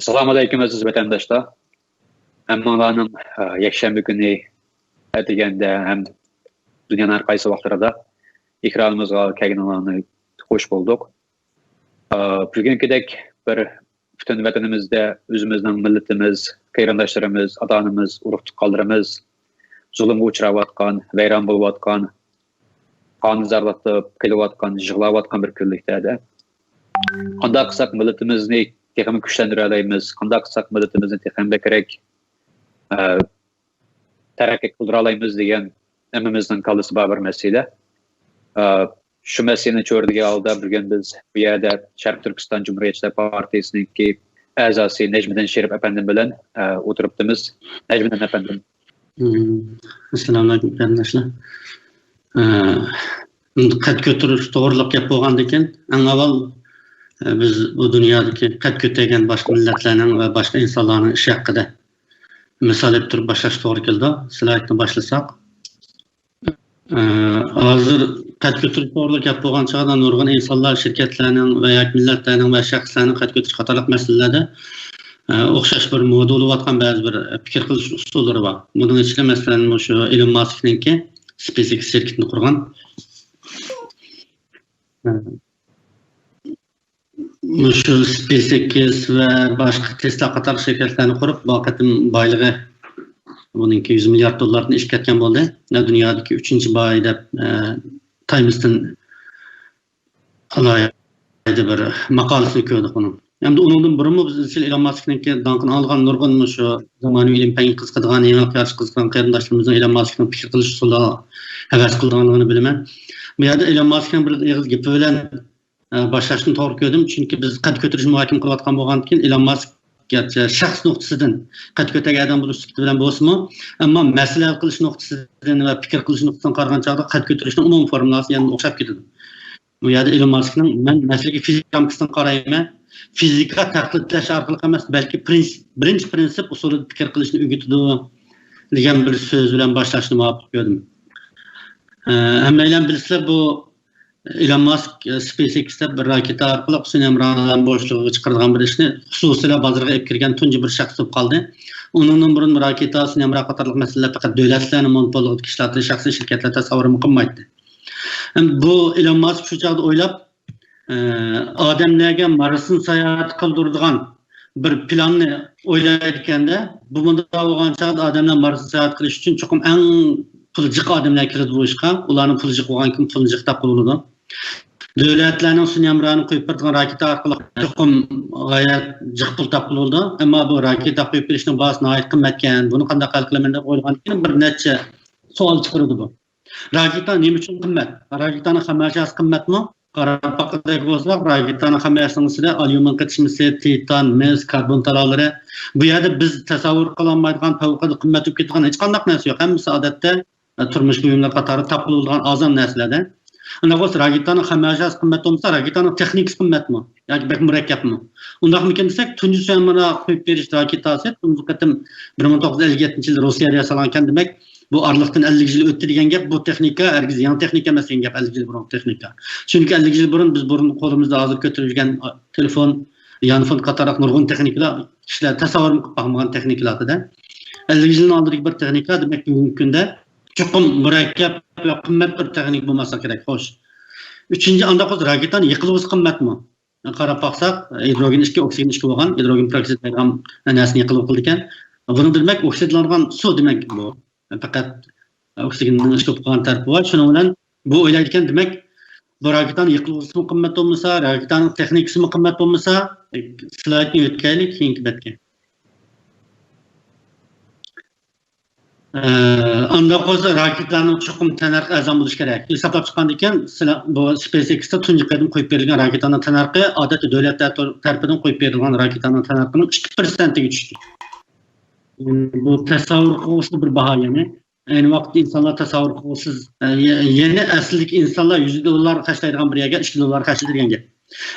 Assalamu alaikum aziz vatandaşlar. Hammalarning yakshanba kuni atiganda ham dunyoning har qaysi vaqtlarida ekranimizga kelganlarni xush bulduk. Bugünkidek bir bütün vatanimizda o'zimizning millatimiz, qarindoshlarimiz, ota-onamiz, urug' tuqqanlarimiz zulmga uchrayotgan, vayron bo'layotgan, qon zarlatib, kelayotgan, yig'layotgan bir kunlikda qandaq qilsak millatimizni texnik kuchlandira olamiz, qandaq qilsak millatimizni texnik kerak taraqqiy qildira olamiz degan hammamizning kallasi bor bir masala. Shu masalani cho'rdiga oldi bugun biz bu yerda Sharqi Turkiston Jumhuriyetçiler Partiyasininki a'zosi Najmiddin Sherif apandim bilan o'tiribmiz. Najmiddin apandim. Assalomu alaykum qarindoshlar. Qad ko'tirish to'g'riliq gap bo'lgandan keyin eng avval biz bu dunyodagi qad ko'targan boshqa millatlarning va boshqa insonlarning ishi haqida misol deb turib boshlash to'g'ri keldi. Sizlarni boshlasak. Hozir qad ko'tirish to'g'riliq gap bo'lgan chog'da nurg'un insonlar, shirkatlarning va yoki millatlarning va shaxslarning qad ko'tirish qatorliq masalalarda o'xshash bir moda bo'layotgan ba'zi bir fikr qilish usullari bor. Buning ichida masalan shu Elon Musk'ninki SpaceX şirketini qurgan. Şu SpaceX ve başka Tesla qator şirketlerini kurup bu qatim boyligi buningki 100 milyard dollardan ish ketgan bo'ldi. Dunyodagi 3-chi boy deb Times'dan alayda bir maqolasini ko'rdik uning. Endi undan burunmi biz Elon Musk'ninki danqini olgan nurg'un shu zamonaviy ilm fanga qiziqadigan, yangilik yaxshi qiziqgan qarindoshlarimizning Elon Musk'ning fikr qilish usullari havas qilganligini bilaman. Bu yerda Elon Musk'ning bir eg'iz gapi bilan başlashni to'g'ri ko'rdim, chunki biz qad ko'tirish muhokama qilayotgan bo'lgandan keyin Elon Musk shaxs nuqtasidan qad ko'targan odam bo'lish bilan bo'lsa-mu, ammo masala hal qilish nuqtasidan va fikr qilish nuqtasidan qaragan chog'da qad ko'tirishning umumiy formulasi yana o'xshab ketadi. Bu yerda Elon Musk'ning men masalaga fizikasidan qarayman, fizika taqlidlash orqali emas, balki birinchi prinsip usulida fikr qilishni o'rgatadi degan bir so'z bilan boshlashni muvaffaq ko'rdim. Hammalar bilsizlar bu Elon Musk SpaceX'da bir raketa orqali sunamradan bo'shlig'iga chiqargan bir ishni xususiy bozorga olib kirgan tunji bir shaxs bo'lib qoldi. Undan burun raketa, sunamra qatorliq masalalar faqat davlatlarning monopoliga ishlatilishi shaxsiy shirkatlar tasavvurimi qilmaydi. Bu Elon Musk shu chog'da o'ylab odamlarga Marsni sayohat qildiradigan bir planni o'ylar ekanda, bu bunda bo'lgan chog'da odamlar Marsni sayohat qilish uchun chuqur eng puljiq odamlar kiradi bu ishga. Ularning puljiq bo'lgan kim puljiq deb qo'yiladi. Davlatlarning sunamrani qo'yib bergan raketa orqali chuqur g'oyat jiq pul topildi. Ammo bu raketa qo'yib berishning bahosini ayt qimmatgan. Buni qanday hal qilaman deb o'ylagan keyin bir necha savol chiqardi bu. Raketa nima uchun qimmat? Raketaning hammasi qimmatmi? Qarab baqadek bo'lsa, raketaning hammasining ichida alyumin qatishmasi, titan, mis, karbon talablari. Bu yerda biz tasavvur qilolmaydigan favqulodda qimmat bo'lib ketgan hech qanday narsa yo'q. Hammasi odatda turmush buyumlar qatori topiladigan azam narsalarda. Unda bo'lsa raketaning hammasi qimmat bo'lsa, raketaning texnikasi qimmatmi yoki bak murakkabmi? Undaqmikan desak, tunji sunamra qo'yib berish raketasi tunji qatim 1957-yilda Rossiyada yasalangan demak, bu araliqdan 50 yil o'tdi degan gap, bu texnika hargiz yangi texnika emas degan gap, 50 yil burun texnika. Chunki 50 yil burun biz burun qo'limizda hozir ko'tarilgan telefon, yanfon qatorliq nurg'un texnikalar kishilar tasavvur qilib baxmagan texnikalarda 50 yildan oldingi bir texnika demak bugungi kunda chuqur murakkab va qimmat bir texnik bo'lmasa kerak. Xo'sh. 3-chi anda qo'z raketani yiqilish qimmatmi? Qarab baqsak, hidrogen 2, oksigen 2 bo'lgan, hidrogen peroxid degan narsani yiqilib qildi ekan. Buni demak oksidlangan suv demak bu. Faqat oksigenning ishga bo'lgan tarafi bor. Shuning bilan bu o'ylaydigan demak bu raketaning yiqilishi qimmat bo'lmasa, raketaning texnikasi qimmat bo'lmasa, slaydni o'tkaylik keyingi betga. Anda qo'z raketaning chuqur tanarxi arzon bo'lishi kerak. Hisoblab chiqqandan keyin bu SpaceX'da tunji qadim qo'yib berilgan raketaning tanarxi odatda davlatlar tarafidan qo'yib berilgan raketaning tanarxining 2% ga tushdi. Bu tasavvur qilishli bir baho yani. Aynı vaqtda insonlar tasavvur qilsiz yeni aslidagi insonlar $100 xarjlaydigan bir yerga $2 xarjlaydigan gap.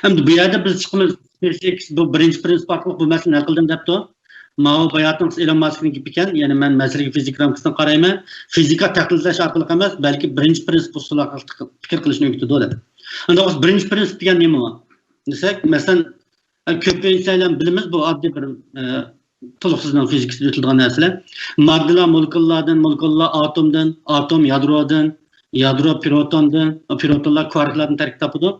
Endi bu yerda biz chiqimiz SpaceX bu birinchi prinsip orqali bu masalani hal qildim debdi. Mao bayatning Elon Musk'ning gapi ekan, ya'ni men masalaga fizik ramkasidan qarayman. Fizika taqlidlash orqali emas, balki birinchi prinsip usullariga fikr qilishni o'rgatadi deb. Endi birinchi prinsip degan nima? Desak, masalan Köpünsəylən bilimiz bu adlı bir tuluqsuzdan fizikisi ötüldüğün nəsələ. Maddeler moleküllerden, moleküller atomdan, atom yadrodan, yadro protondan, protonlar kuarklardan tərkib tapıdı.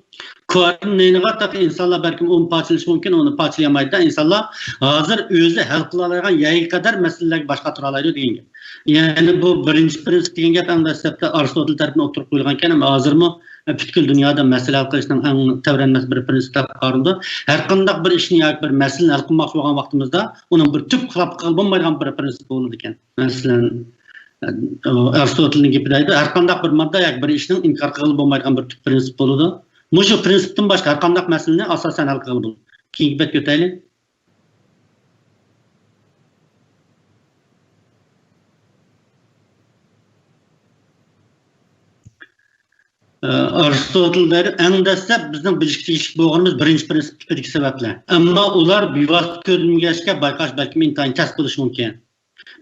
Kuarkın neyini qattaq insanlar bəlkə onu parçalaşı mümkün, onu parçalayamaydı da insanlar hazır özü həll qılalayğan yayı qədər məsələlər başqa turalaydı deyin. Yani bu birinci prinsip deyin gep ən dəstəbdə Aristotel tərəfindən oturup qoyulğanken ama hazır mı? Bütün dünyada məsələ hal qilishning eng təvrənməsi bir prinsiplər qarıldı. Hər qandaq bir işni yoki bir məsələni hal qilmoqchi bo'lgan vaqtimizda uning bir tüp qilib bo'lmaydigan bir prinsip bo'ladi ekan. Masalan, Aristotelning gapida aytdi, har qandaq bir modda yoki bir ishning inkor qilib bo'lmaydigan bir tüp prinsip bo'ladi. Shu prinsipdan boshqa har qandaq masalani asosan hal qilib bo'ladi. Keyingi betga o'taylik. Aristotel'ler en dəstəb bizden bilişik boğanımız birinci prinsip tipideki sebepler. Ama ular bivasıt görünmügeçke baykaş belki intihayın ters buluş mümkün.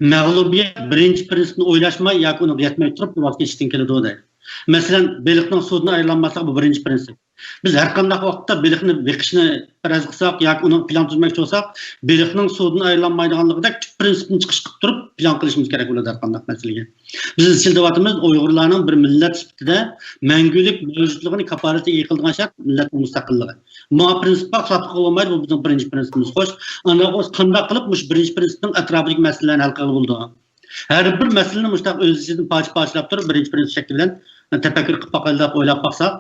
Məğlubiyet birinci prinsipini oylaşma yoki onu yetmey turup bivasıt geçtiğin keledi o da. Mesela belikten suduna ayrılanmasak bu birinci prinsip. Biz her qandaq vaqtda belikni beqishni faraz qilsak yoki uni plan tuzmoqchi bo'lsak, belikning suvdan aylanmaydiganligidek tüp prinsipini chiqish qilib turib plan qilishimiz kerak bo'ladi har qandaq masalaga. Biz izchil devatimiz Uyg'urlarning bir millat sifatida mangulik mavjudligini kafolatiga yiqilgan shart millatning mustaqilligi. Bu prinsipga xilaf qilolmaydi, bu bizning birinchi prinsipimiz. Xo'sh, ana o'z qandaq qilib mush birinchi prinsipning atrofidagi masalalarni hal qilib bo'ldi. Her bir masalani mustaq o'z ichidan parcha-parchalab turib birinchi prinsip shakli bilan tafakkur qilib baqilab o'ylab baqsak,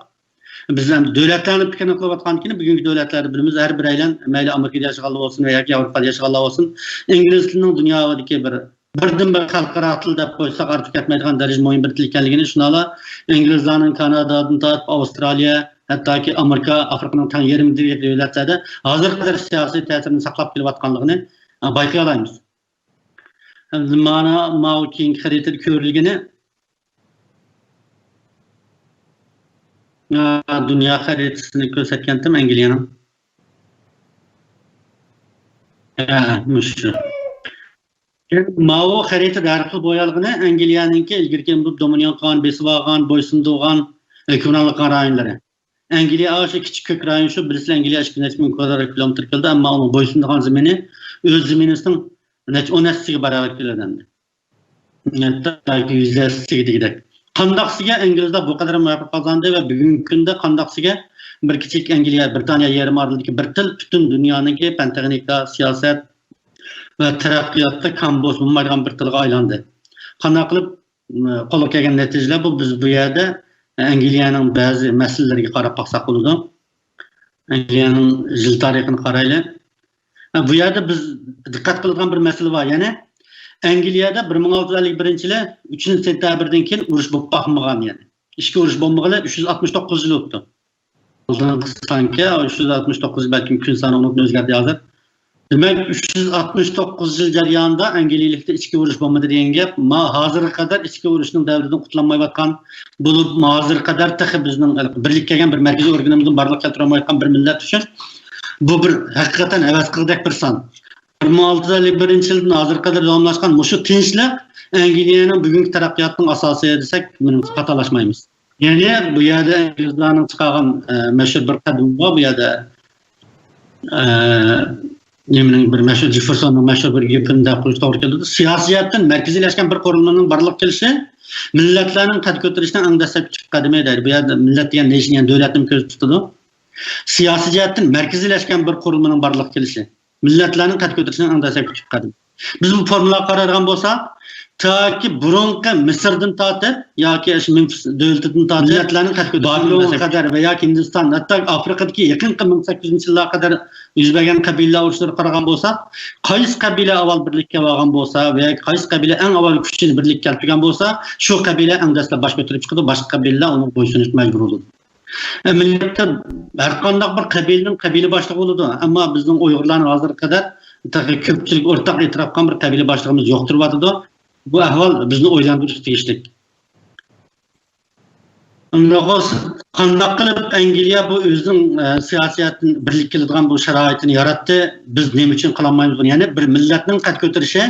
bizden devletlerini pikirini kılavatkankini bugünkü devletlerde bilimiz her bir aylan mayli Amerika'da yaşayanlar olsun veya Avrupa'da yaşayanlar olsun İngiliz tilinin dünyadaki birden bir xalqaro til deb qo'ysak artık etmeydigan derece muhim bir til ekanligini shunala İngilizlarning Kanadadan tortib Avstraliya hattoki Amerika Afrikaning tan yerimidagi davlatlarda hozirga qadar siyosiy ta'sirini saqlab kelayotganligini bayqay olamiz. Mana mau keyingi xaritada ko'rilgani dünya xaritasini ko'rsatgandim Angliyaning. Mushu. Mao xarita darqil bo'yalg'ini Angliyaninki ilgirki bu dominion qilgan, besib olgan, bo'ysundirgan hukmronlik rayonlari. Angliya o'sha kichik ko'k rayon shu bilisizlar Angliya 2000 kilometr keldi, ammo uni bo'ysundirgan zamini o'z zaminining 10 barobar keladi. Hatto yüzlasiga degidek. Qandaqsiga İngilizlar bu kadar muvaffaq qozondi va bugungi kunda qandaqsiga bir kichik Angliya, Britaniya yarim orolidagi bir til butun dunyoniki fan-texnika, siyosat va taraqqiyotda kambos bo'lmaydigan bir tilga aylandi. Qanday qilib qo'lga kelgan natijalar bu biz bu yerda Angliyaning ba'zi masalalarga qarab baqsaq bo'ladi. Angliyaning yil tarixini qaraylik. Bu yerda biz diqqat qiladigan bir masala bor, ya'ni Angliyada 1651-yili 3-sentyabrdan keyin urush bo'lib baxmagan yani. İşki urush bo'lmag'ili 369 yil o'tdi. Oldingi sanki 369 balkim kun soni unutni o'zgardi hozir. Demak 369 yil jarayonida Angliyalikda ichki urush bo'lmadi degan gap, ma hozirga qadar ichki urushning davridan qutlanmayotgan bo'lib, hozirga qadar taxi bizning birlik kelgan bir markaziy organimizning barliq keltira olmayotgan bir millat uchun bu bir haqiqatan havas qildik bir son. 1651-yildan hozirga qadar davomlashgan mushu tinchlik Angliyaning bugungi taraqqiyotining asosi desak, buni xatolashmaymiz. Ya'ni bu yerda Ingilizlarning chiqargan mashhur bir qadam bor, bu yerda nemining bir mashhur Jeffersonning mashhur bir gapini qo'yish to'g'ri keladi. Siyosatdan markaziylashgan bir qurilmaning barliq kelishi millatlarning qad ko'tarishdan eng dastlabki qadami edi. Bu yerda millat degan nechini ham davlatni ko'z tutadi. Siyosatdan markaziylashgan bir qurilmaning barliq kelishi millatlarning qad ko'tarishidan eng dastlabki qadam. Biz bu formulaga qaraydigan bo'lsak, taki burunqi Misrdan tortib yoki Memphis davlatidan tortib millatlarning qad ko'tarishiga qadar va yoki Hindiston, hatto Afrikadagi yaqinqi 1800-yillarga qadar yuz bergan qabilalar urushlariga qaragan bo'lsak, qaysi qabila avval birlikka olgan bo'lsa va qaysi qabila eng avval kuchini birlikka keltirgan bo'lsa, shu qabila eng dastlab bosh ko'tarib chiqadi, boshqa qabilalar uni bo'ysunishga majbur bo'ladi. Millatda har qanday bir qabilaning qabila boshlig'i bo'ladi, ammo bizning Uyg'urlarning hozirga qadar ko'pchilik o'rtaq e'tirof qilgan bir qabila boshlig'imiz yo'q turibdi. Bu ahvol bizni o'ylantirishga tegishli. Qandaq qilib Angliya bu o'zining siyosatini birlik qiladigan bu sharoitini yaratdi. Biz nima uchun qilolmaymiz buni? Ya'ni bir millatning qad ko'tarishi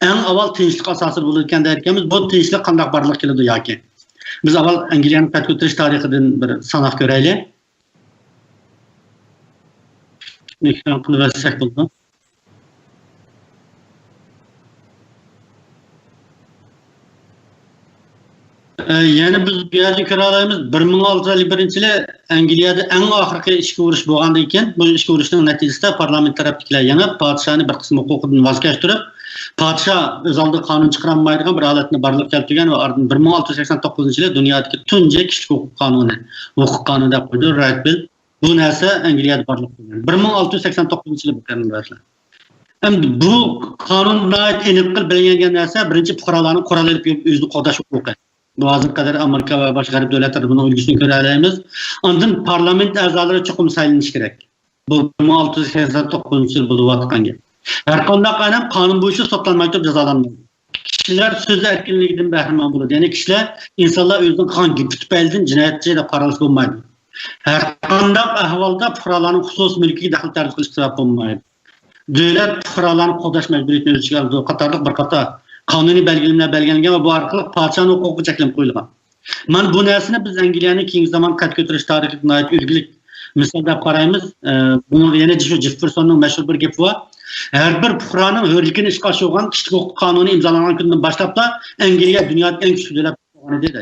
eng avval tinchlik asosi bo'lgan derkamiz, bu tinchlik qandaq barliq keladi yoki. Biz avval Angliyaning qad ko'tarish tarixidan bir sanoq ko'raylik. ekran qilib versak bo'ldi. Yani biz bu yerda ko'ra olamiz 1651-yili Angliyada eng oxirgi ishga urish bo'lgandan keyin bu ishga urishning natijasida parlament tarafdagilar yana podshohni bir qism huquqidan voz kechtirib, podshoh o'z oldiga qonun chiqarolmaydigan bir holatni barliqqa keltirgan va 1689-yili dunyodagi tunji kishilik huquq qonuni deb qo'ydi Red Bill. Bu narsa Angliyada barliq bo'lgan. 1689-yili bu qonunlar. Endi bu qonunda aniq qilib belgilangan narsa birinchi fuqarolarning qurol olib o'zini qo'llash huquqi. Bu hozir qadar Amerika va boshqa g'arb davlatlarda buni ulgusini ko'ra olamiz. Ondan parlament a'zolari chuqur saylanishi kerak. Bu 1689-yil bo'lib o'tganga. Har qanday qonun bo'yicha sotlanmay turib jazolanmaydi. Kishilar so'z erkinligidan bahramand bo'ladi. Ya'ni kishilar insonlar o'zining qon tufaylidan jinoyatchi deb qaralish bo'lmaydi. Har qanday ahvolda fuqarolarning xususiy mulkiga daxl tartib qilish sabab bo'lmaydi. Davlat fuqarolarni qo'llash majburiyatini o'z ichiga oladi. Qatorliq bir qator qonuniy belgilanmalar belgilangan va bu orqali podshohning huquqi cheklanib qo'yilgan. Mana bu narsani biz Angliyaning keyingi zamon qad ko'tarish tarixida ulgulik misol deb qaraymiz. Buni yana Jeffersonning mashhur bir gapi bor. Har bir fuqaroning hurligini ishga oshirgan kishilik huquq qonuni imzolangan kundan boshlab Angliya dunyodagi eng kuchli davlat bo'lgan dedi.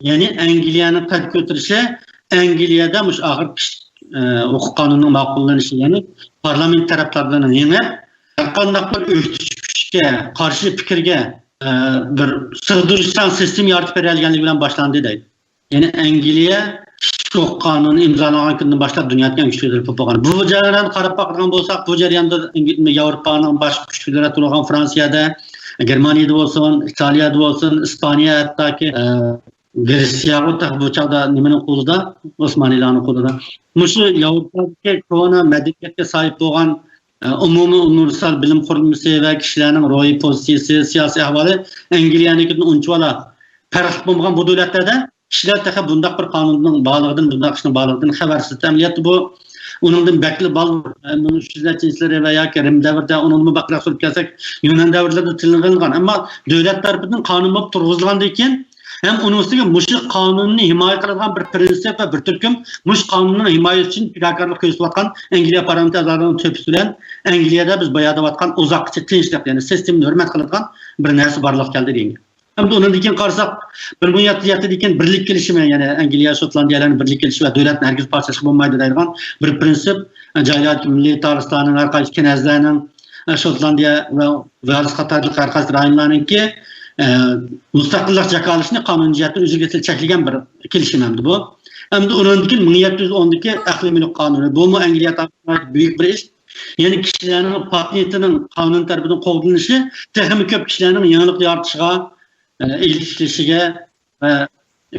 Ya'ni Angliyaning qad ko'tarishi Angliyada mush oxir huquq qonunining ma'qullanishi, ya'ni parlament taraflaridan yengib qandaq bir o'tishga qarshi fikrga bir sig'dirishdan sistem yaratib berilganligi bilan boshlandi deydi. Ya'ni Angliya huquq qonuni imzolagan kundan boshlab dunyodagi eng kuchli davlat bo'lgan. Bu jarayonni qarab baqirgan bo'lsak, bu jarayonda Yevropaning boshqa kuchli davlatlari bo'lgan Fransiyada, Germaniyada bo'lsin, Italiyada bo'lsin, Ispaniya, hattoki Gretsiya bu chog'da nimaning qo'lida? Osmoniylarning qo'lida. Mushu Yevropadagi kona madaniyatga sahib bo'lgan umumiy universal bilim qurilmasi va kishilarning ro'yi pozitsiyasi, siyosiy ahvoli Angliyanikidan unchalik farq bo'lmagan bu davlatlarda kishilar taqa bundaq bir qonunning borligidan, bundaq ishning borligidan xabarsiz. Amaliyotda bu uningdan bakli bol, buni 300-yillar va yoki Rim davrida uningni baqroq surib kelsak, Yunon davrlarida tilingan, ammo davlat tarafidan qonun bo'lib turg'izilgandan keyin hem onun üstüne muşu kanununu himaye kılan bir prensip ve bir türküm muş kanunun himayesi için fidakarlık gösterken Angliya parlamenti azarlarının töpüsülen Angliya'da biz bayağı da vatkan uzakçı tinçlik yani sistemini hürmet kılan bir nersi barlıq geldi diyeyim. Hem de onun diken karsak bir münyatiyatı diken birlik gelişimi yani Angliya, Şotlandiyaların birlik gelişimi ve devletin herkes parçası bulmaydı dayılan bir prensip. Caylat Milli Taristan'ın arkadaş kenezlerinin Şotlandiya ve Wales Katarlık arkadaş rayonlarının ki mustaqillik jakalishni qonun jihatdan o'zgartirib cheklagan bir kelishim hamdi bu. Hamda o'rnidagi 1710dagi aqliy mulk qonuni. Bu mu Angliya tarafından büyük bir ish. Ya'ni kishilarning patentining qonun tarafidan qo'llanishi, texnik ko'p kishilarning yangilik yaratishiga, ilgishiga va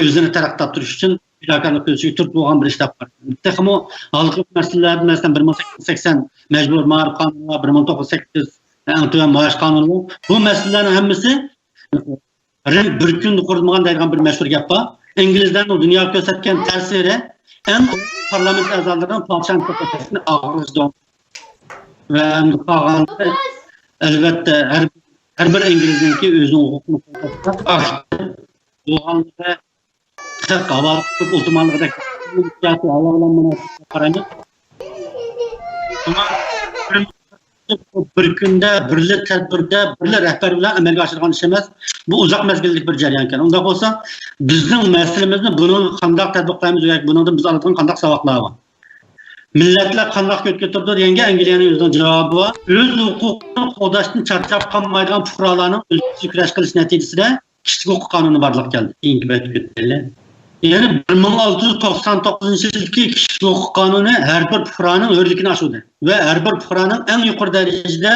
o'zini taraqqiyot turish uchun fidokorlik qilishga turtib bo'lgan bir ish deb qarayman. Texmo xalqlik masalalar masalan 1880 majbur ma'rif qonuni va 1908 Antoine Maaş qonuni bu masalalarning hammasi Rim bir kun kurulmagan deyilgan bir meşhur gap var. İngilizlerin dünya gösterken tesiri en parlament azalarından padişahın kapasitesini ağırızdı. Ve elbette her bir İngiliz'in ki özünün hukukunu kapasitesi bu halde kahvaltı ultimalıqda siyasi Allah'ın karayını ama bir günde, birli tedbirde, birli rehber bilen amelga aşırgan iş emas. Bu uzak mezgillik bir jarayan ekan. Unda olsa bizning meselemizni buni qandaq tadbiqlaymiz yoki bundan biz oladigan qandaq saboqlar bor. Milletler qandaq ko'türdü deganga Angliyaning o'zining javobi bor. O'z huquqini qo'llashdan charchab qolmaydigan fuqarolarning o'zini kurash qilish natijasida kishilik huquq qonuni barliq keldi. Keyingi betga. Yani 1699-yildagi kishilik huquq qonuni har bir fuqaroning hurligini oshirdi va har bir fuqaroning eng yuqori darajada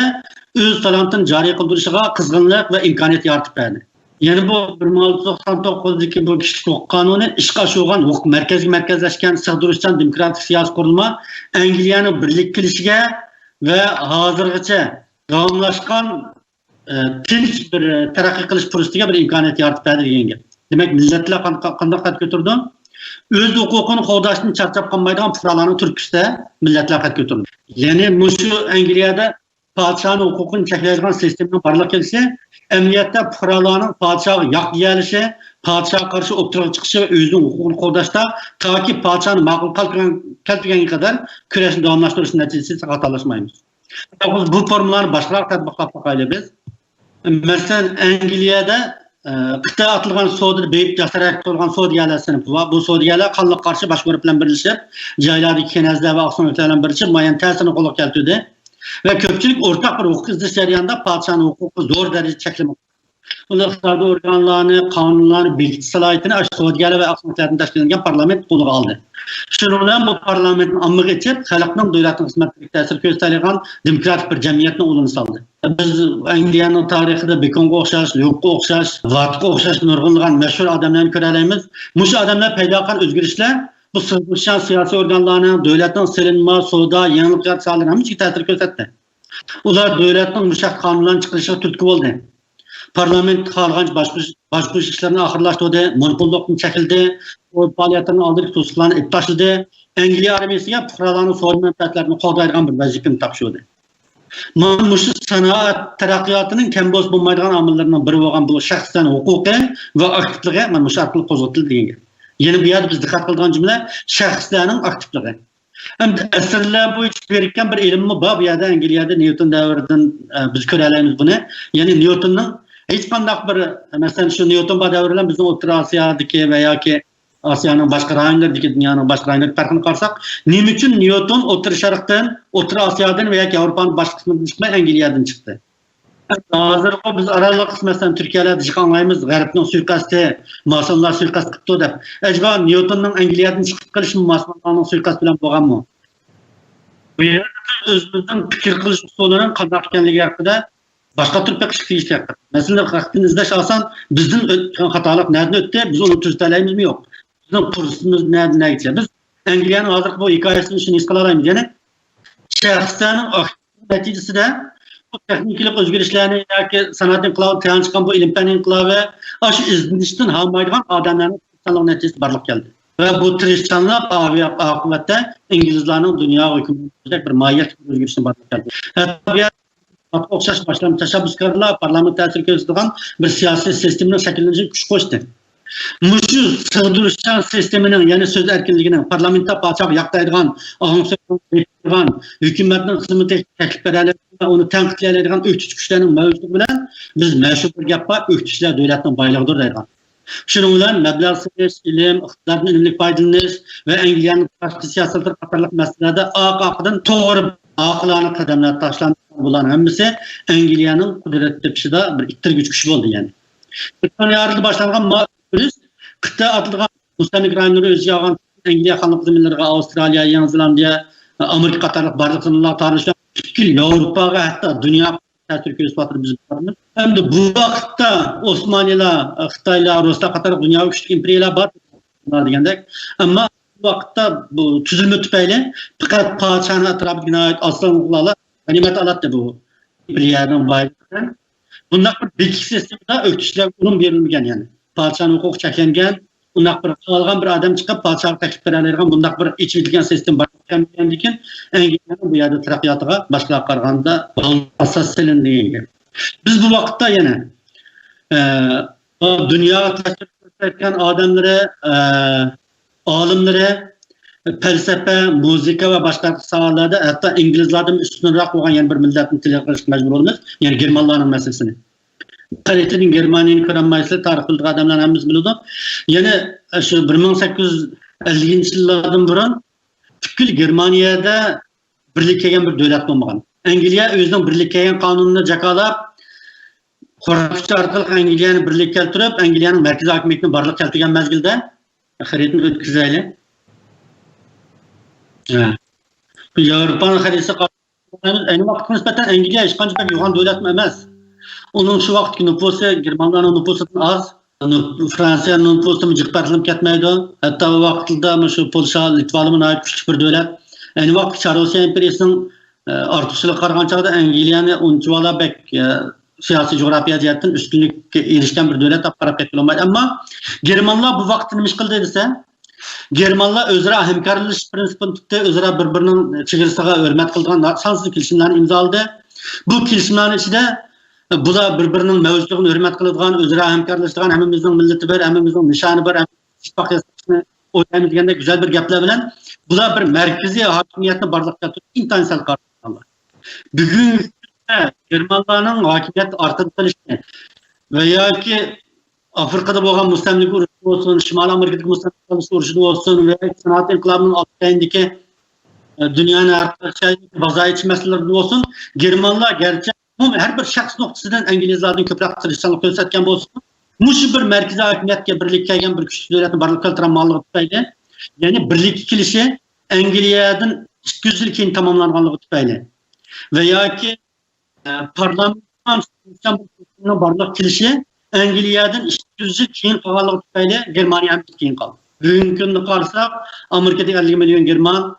o'z talantini joriy qildirishiga qizg'inlik va imkoniyat yaratib berdi. Yani bu 1699'daki bu kishilik huquq qonuni ishga oshirgan huquq markazlashgan sig'dirishchan demokratik siyosiy qurilma Angliyaning birlik kelishiga va hozirgacha davomlashgan tinch bir taraqqiy qilish fursatiga bir imkoniyat yaratib berdi degan gap. Demek milletler qandaq qad ko'turdi? O'z huquqini qo'llashdan charchab qolmaydigan fuqarolarni Turkiston milletler qad ko'turdi. Ya'ni mushu Angliyada padişahın hukukunu çekileceğin sistemin barlıq gelişi, emniyette fuqarolarning padişahı yak yiyelishi, padişaha karşı oturuğa çıkışı ve özünün hukukunu qo'llashda ta ki padişahın ma'qul keltirganga kadar kurashni davomlashtirish natijasida xatolaşmaymiz. Bu formlarni boshqalar tatbiqlab boqaylik biz. Masalan, Angliyada qit'a atılgan so'dini beyit jasarak to'lgan sodiyalar sinfi va bu sodiyalar qonliq qarshi boshqalar bilan birlashib, joylardagi kenazlar va oqsoqlar bilan birlashib, muayyan ta'sirini qo'llab keltirdi. Ve köpçülük ortak bir hukuk izleyiş jarayonida padişahın hukuku zo'r darajada cheklanmoqda. Ular iqtisodiy organlarni, qonunlarni belgitish salohiyatini Sodiyalar ve aqsoqlardan tashkillangan parlament qo'lga oldi. Shuning bilan bu parlamentning ommaga yetib, xalqning davlatning xizmatiga ta'sir ko'rsatadigan demokratik bir jamiyatni o'rnini soldi. Biz Angliyaning tarixida Bekonga o'xshash, Lukka o'xshash, Vatga o'xshash nurg'unlagan mashhur odamlarni ko'ra olamiz. Mushu odamlar paydo qilgan o'zgarishlar bu sırtmışan siyasi organlarının, devletin silinma, soda, yenilikler sağlayan hiç ta'sir ko'rsatdi. Ular devletin müşak kanunlarının çıkışına türkü oldu. Parlament xalqanç başbuş işlerini ahırlaştırdı, monopollukni çekildi, o faaliyetlerini aldırıp tutuklarını ip taşıdı. Angliya armiyasiga fuqarolarning so'l manfaatlarini qo'llaydigan bir vazifani topshirdi. Mana shu sanoat taraqqiyotining kamboz bo'lmaydigan omillarining biri bo'lgan bu shaxsdan huquqi va aktivligi mana shu orqali qo'zg'atildi degan. Yeni bir yerde biz dikkat kıldığımız cümle şahslarının aktifliği. Hem de esirler bu hiç verirken bir ilim mi var? Bu yerde Angliya'da Newton devrinden biz görelim bunu. Yani Newton'un hiç qandaq bir, mesela şu Newton devrilen bizim Orta Asya'daki veya ki Asya'nın başka rayonlardaki dünyanın başka rayonlarındaki farkını karsak, neyim için Newton Orta Şark'tan, Orta Asya'dan veya ki Avrupa'nın başka kısmından çıkmaya Angliya'dan çıktı. Hazır o biz aralık mesela Türkiye'de çıkanlayımız Garip'in suikastı, Masonlar suikast kıptı da. Acaba Newton'un Angliya'dan çıkıp kılış mı Masonlar'ın suikast bilen boğan mı? Bu yerde özümüzden fikir kılış usulünün qandaq ekanligi haqida başka tür pek işi yaptık. Mesela vaktini izleş alsan bizden hatalık nereden öttü? Biz onu tüzdelayımız mı yok? Bizim kursumuz nereden geçiyor? Biz Angliya'nın hazır bu hikayesini şunu iskalarayım. Yani şahsların neticesi de bu texniklik özgürlüklerini yoki sanat inqilabı tayan çıkan bu ilim-fan inqilabı aşı izlenişten halmaydigan adamların tirishchanlik neticesi barliq geldi. Ve bu tirishchanlik akıbette İngilizlerin dünya hükümetindeki bir mahiyet özgürlüğüne barliq geldi. Hatta o'xshash başlamış tashabbuskorlar parlament ta'sir ko'rsatgan bir siyosiy sistemning shakllanishga kuch qo'shdi. Mushu sig'dirishchan sistemining, ya'ni so'z erkinligining parlamentda podshoh yaqtaydigan, ohangso'zgan, hukumatning xizmatiga taklif beradigan, uni tanqidlaydigan o'qitish kuchlarining mavjudligi bilan biz mashhur bir gap bor, o'qitishlar davlatning boyligidir deydigan. Shuning bilan mablag' solish, ilm, iqtisoddan unumli foydalanish va Angliyaning tashqi siyosati qatorliq masalalarda oqdan to'g'ri aqlani qadamlar tashlandi. Buların hemmisi Angliyaning qudrat tepishida bir ittirgich kuch bo'ldi yani. Britaniyadan boshlangan turist qit'a atilgan mustamlik rayonlari o'ziga olgan Angliya xalq zaminlariga Avstraliya, Yangi Zelandiya, Amerika qatorliq barliq zaminlar tarixlab Yevropaga hatto dunyo ta'sir ko'rsatib biz bormiz. Endi bu vaqtda Osmoniyalar, Xitoylar, Ruslar qatorliq dunyo kuchli imperiyalar bor degandek, ammo bu vaqtda bu tuzilma tufayli faqat podshohning atrofidagi osonliklar ganimet alattı bu imperiyanın bayrağı. Bundan bir bilgi sisteminde öktüşler bunun verilmeyen yani. Padişahın hukuk çekilgen, bundan bir kalgan bir adam çıkıp padişahı teklif verenlerden bundan bir içilgen sistem başlayan diken Angliyanın bu yerde terakiyatıga başka karganda asas silindiği gibi. Biz bu vakitte yine dünya teklif eden adamları, alimleri, felsefe, müzik ve başka sahalarda hatta İngilizlerden üstünrak olan yani bir milletin tili karışık mecbur olmaz. Yani Germanların meselesini. Tarihinin Germaniyanın kıranmayısı tarih bildiği adamlar hemiz biliyordu. Yani şu 1850 yıllardan buran tükül Germaniyada birlik kegen bir devlet olmagan. Angliya özünün birlik kegen kanununu jakalap Korkutçu arkalık Angliya'nı birlik keltirip Angliya'nın merkezi hakimiyetini barlık keltirgen mezgilde ahiretini ötküzeyle. Avrupa'nın hadisi aynı vakit nispeten Angliya hiç kanca pek yoğun devlet mi emez. Onun şu vakitki nüfusu, Germanların nüfusundan az, Fransa'nın nüfusu cıkpartılıp ketmeydi. Hatta o vakitte şu Polşa, Litvalımın ait küçük bir devlet. Aynı vakit Rusya İmperiyası'nın artışıyla kargan çağda Angliya'nı unutçuvala bek siyasi coğrafya cihetten üstünlük erişken bir devlet aparap etkilemeyi. Ama Germanlar bu vaktini mişkil dediyse, Germanlar özara hemkarlış prinsipini tuttu, özara birbirinin çigirsaga hürmet kıldıgan sansız kelişimlerini imzaladı. Bu kelishimlerin içinde bular birbirinin mevcutluğunu hürmet kılıdığan, özra hemkarlaştıran, hemimizin milleti var, hemimizin nişanı var, ittifak yasasını oylayımız degende güzel bir gaplar bilen bular bir merkezi hakimiyetini barlık getirip intansal karşılanlar. Bugün Germanların hakimiyet artırılışını veya ki Afrika'da boğan müstemlik uğraşı olsun, Şimal Amerika'daki müstemlik uğraşı olsun veya sanat inkılabının altındaki dünyanın her vazayet meseleleri olsun, Germanlar gerçek her bir şahs noktasından İngilizlerden köprek Hristiyanlık gösterken olsun, muş bir merkezi hakimiyetke birlik kelgen bir güçlü devletin barlık kaltıran mallığı tutaydı. Yani birlik kilişi İngilizlerden 200 yıl keyin tamamlanganlığı tutaydı. Veya ki parlamenton barlık kilişi İngilizlerden 200 yıl keyin kalganlığı tutaydı. Germaniya hem keyin kaldı. Bugün günde kalırsak Amerika'da 50 milyon German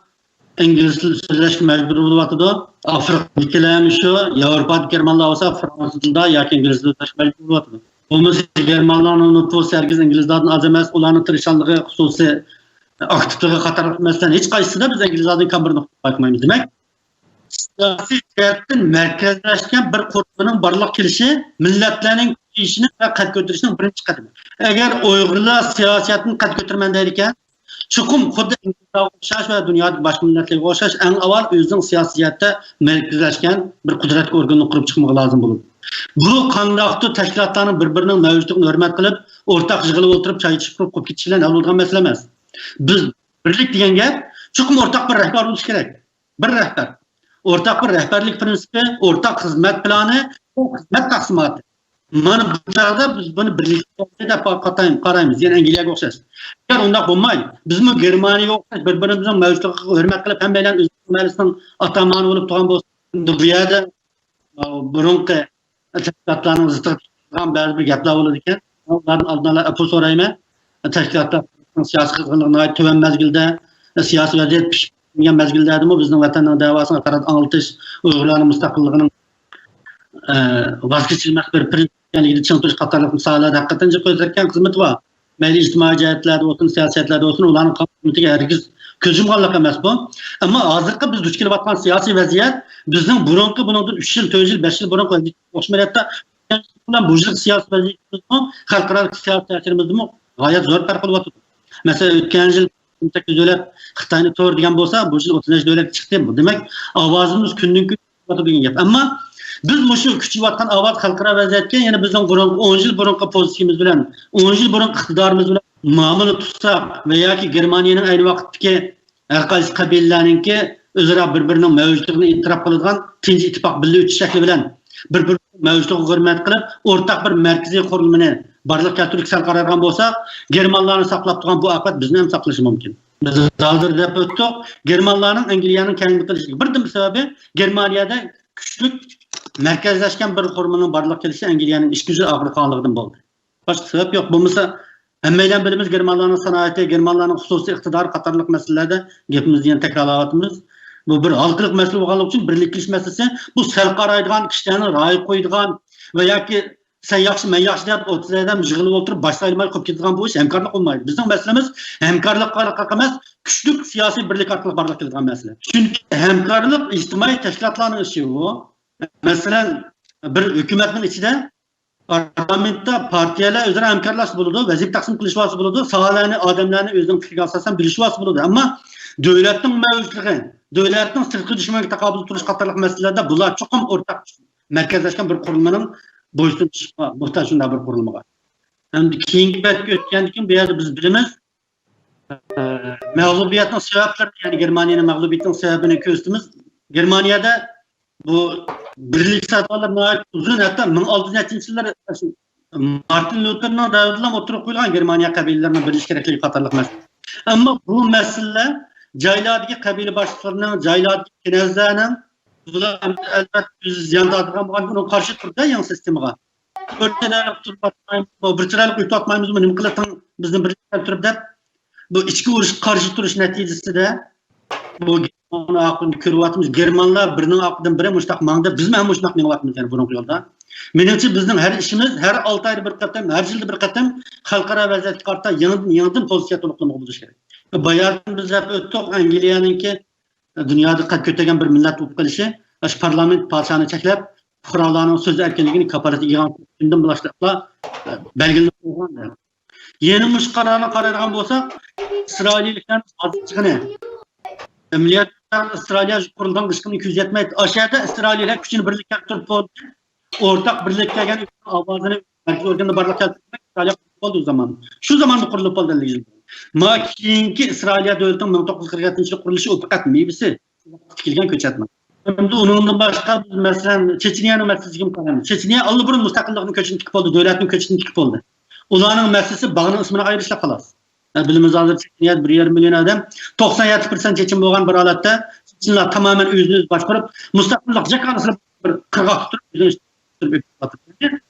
İngiliz sözleşme mecbur oluyordu. Afrika'da şu, Avrupa'da Germanlar olsa Fransız'da ya ki İngiliz sözleşme mecbur oluyordu. Bu mesela Germanların nüfusu herkes İngilizlerden az emez, onların tırışanlığı, hususi aktifliği katarlık mesela hiç kayısı da biz İngilizlerden kabir nokta bakmayız demek. Siyasi siyasetin merkezleşken bir kurduğunun barlıq kilişi milletlerin işini ve kat götürüşünün birinci kademi. Eğer Uygurlar siyasetin kat götürmen derken Çukum xuddi İngilizlarga o'xshash va dunyodagi boshqa millatlarga o'xshash eng avval o'zining siyosatda merkezlashgan bir qudrat organini qurib chiqmoq lozim bo'ladi. Bu qandaq tashkilotlarning bir-birining mavjudligini hurmat qilib, o'rtaq yig'ilib o'tirib choy ichib qolib ketish bilan hal bo'lgan masala emas. Biz birlik degan gap, chuqur o'rtaq bir rahbar bo'lish kerak. Bir rahbar. O'rtaq bir rahbarlik prinsipi, o'rtaq xizmat plani, xizmat taqsimoti. Mana bu chog'da biz buni birlikda deb qaraymiz. Ya'ni Angliyaga o'xshash. Agar undaq bo'lmaydi, bizmi Germaniyaga o'xshash bir-birimizning mavjudligiga hurmat qilib, hammalar o'zimizning atamani bo'lib turgan bo'lsa, bu yerda burunqi tashkilotlarning ziddigan ba'zi bir gaplar bo'ladi ekan. Ulardan oldinlar apol so'rayman. Tashkilotlarning siyosiy qizg'inligini tuvan mezgilda, siyosiy vaziyat pishgan mezgildadimi bizning vatanning davosini qarab anglatish, Uyg'urlarning mustaqilligining vaz kechilmas bir prinsip ekanligini tushuntirish qatorliq misollarda haqiqatan ko'rsatgan xizmat bor. Mayli ijtimoiy jihatlarda bo'lsin, siyosatlarda bo'lsin, ularning qonuniyatiga hargiz ko'z yumganlik emas bu. Ammo hozirgi biz duch kelayotgan siyosiy vaziyat bizning burunqi bundan 3 yil, 4 yil, 5 yil burun o'xshamayapti. Bundan bu yil siyosiy vaziyatimiz xalqaro siyosatimizni g'oyat zo'r farq qilyapti. Masalan, o'tgan yil 18 davlat Xitoyni to'g'ri degan bo'lsa, bu yil 30 davlat chiqdi. Bu demak, ovozimiz kundan-kun degan gap. Ammo biz mushu kuchayotgan ovoz xalqaro vaziyatga yana bizning 10 yil burunqi pozitsiyamiz bilan, 10 yil burunqi iqtidorimiz bilan muomala tutsak va yoki Germaniyaning ayni vaqtdagi har qaysi qabilalarningki o'zaro bir-birining mavjudligini e'tirof qiladigan tinch ittifoq birlik o'tish shakli bilan bir-bir mavjudligiga hurmat qilib, o'rtaq bir markaziy qurilmani barliq keltirib qarargan bo'lsak, Germanlarni saqlab turgan bu oqbat bizni ham saqlashi mumkin. Biz hozir deb o'tdik, Germanlarning Angliyaning kenglik qilishiga birdan sababi Germaniyada kuchli merkezleşken bir kurumunun barlık gelişi Angliyaning ichki yuz og'riqligidan bo'ldi. Boshqa sabab yo'q. Bo'lmasa hammalar bilamiz Germanlarning sanoati, Germanlarning xususiy iqtidori qatorliq masalalarda gapimizni yana takrorlayapmiz. Bu bir halqiliq masala bo'lganligi uchun birlik qilish masalasi bu sal qaraydigan, kishilarni ra'y qo'yadigan va yoki sen yaxshi, men yaxshi deb 30 adam yig'ilib o'tirib boshlayolmay qolib ketadigan bu ish hamkorlik bo'lmaydi. Bizning masalamiz hamkorlik emas, kuchli siyosiy birlik orqali barliq keladigan masala. Chunki hamkorlik ijtimoiy tashkilotlarning ishi bu. Mesela bir hükümetin içinde parlamentda partiyalar o'zaro hamkorlash bo'ladi, vazifa taqsim qilish vosita bo'ladi, sohalarni odamlarni o'zining fikriga asosan bilish vosita bo'ladi. Ammo davlatning mavjudligi, davlatning sirtqi dushmanga taqobil turish qatorliq masalalarda bular cho'qim o'rtaq markazlashgan bir qurilmaning bo'ysunishga muhtoj shunday bir qurilmaga. Endi keyingi betga o'tgandan keyin bu yerda biz bilamiz mag'lubiyatning sabablari, ya'ni Germaniyaning mag'lubiyatining sababini ko'rsatamiz. Germaniyada bu birlik sadolar uzun hatta 1600 yillar Martin Luther'ning davrida o'tirib qo'yilgan Germaniya qabilalarining birlish kerakligi qatorliq masala. Ammo bu masala joylardagi qabila boshliqlarining, joylardagi knazlarning bular albatta ziyon tortgan bo'lgan qarshi turdi yangi sistemaga. O'rtalarni turmaymiz, birchilarni uyutmaymiz, nima qilasan bizni birlikda turib deb bu ichki urush qarshi turish natijasida bu ko'ryapmiz. Germanlar birining oqidan biri mushtaq mangda, biz ham mushtaq mengayapmiz yani burunqi yo'lda. Menimcha bizning har ishimiz har 6 oyda bir qatam, har yilda bir qatam xalqaro vaziyatga qarata yangidan pozitsiya to'liqlamoq bo'lish kerak. Bayardan biz hep o'tdik Angliyaningki dunyoda qad ko'targan bir millat bo'lib qolishi, parlament padişahını çeklep fuqarolarning so'z erkinligini kaparati yig'an kundan boshlab belgilab qo'ygan. Yeni mush qarorni qaraydigan bo'lsak, İsrailliklarning ozchiligini Milletler İsrail'e kurulan kışkını 270 aşağıda İsrail'e küçük birlik keltirip ortak birlik kelgan avazını merkez organında barlıq keltirmek İsrail'e oldu o zaman. Şu zaman kurulup oldu. Ma keyinki İsrail'e devletinin 1947 kuruluşu o fakat meyvesi tikilgen köçetme. Şimdi onun başka mesela Çeçeniye'nin meselesi kim kaldı? Çeçeniye allı burun müstakillığının köçünü tikip oldu, devletin köçünü tikip oldu. Ulanın meselesi bağının ismini ayrışla kalas. Bilimiz hazır Çeçeniye 1,5 milyon adam 97% çeçim boğan bir halatda Çeçenler tamamen özünüz başvurup müstakillik cekanısını bir kırga tutup özünüz tutup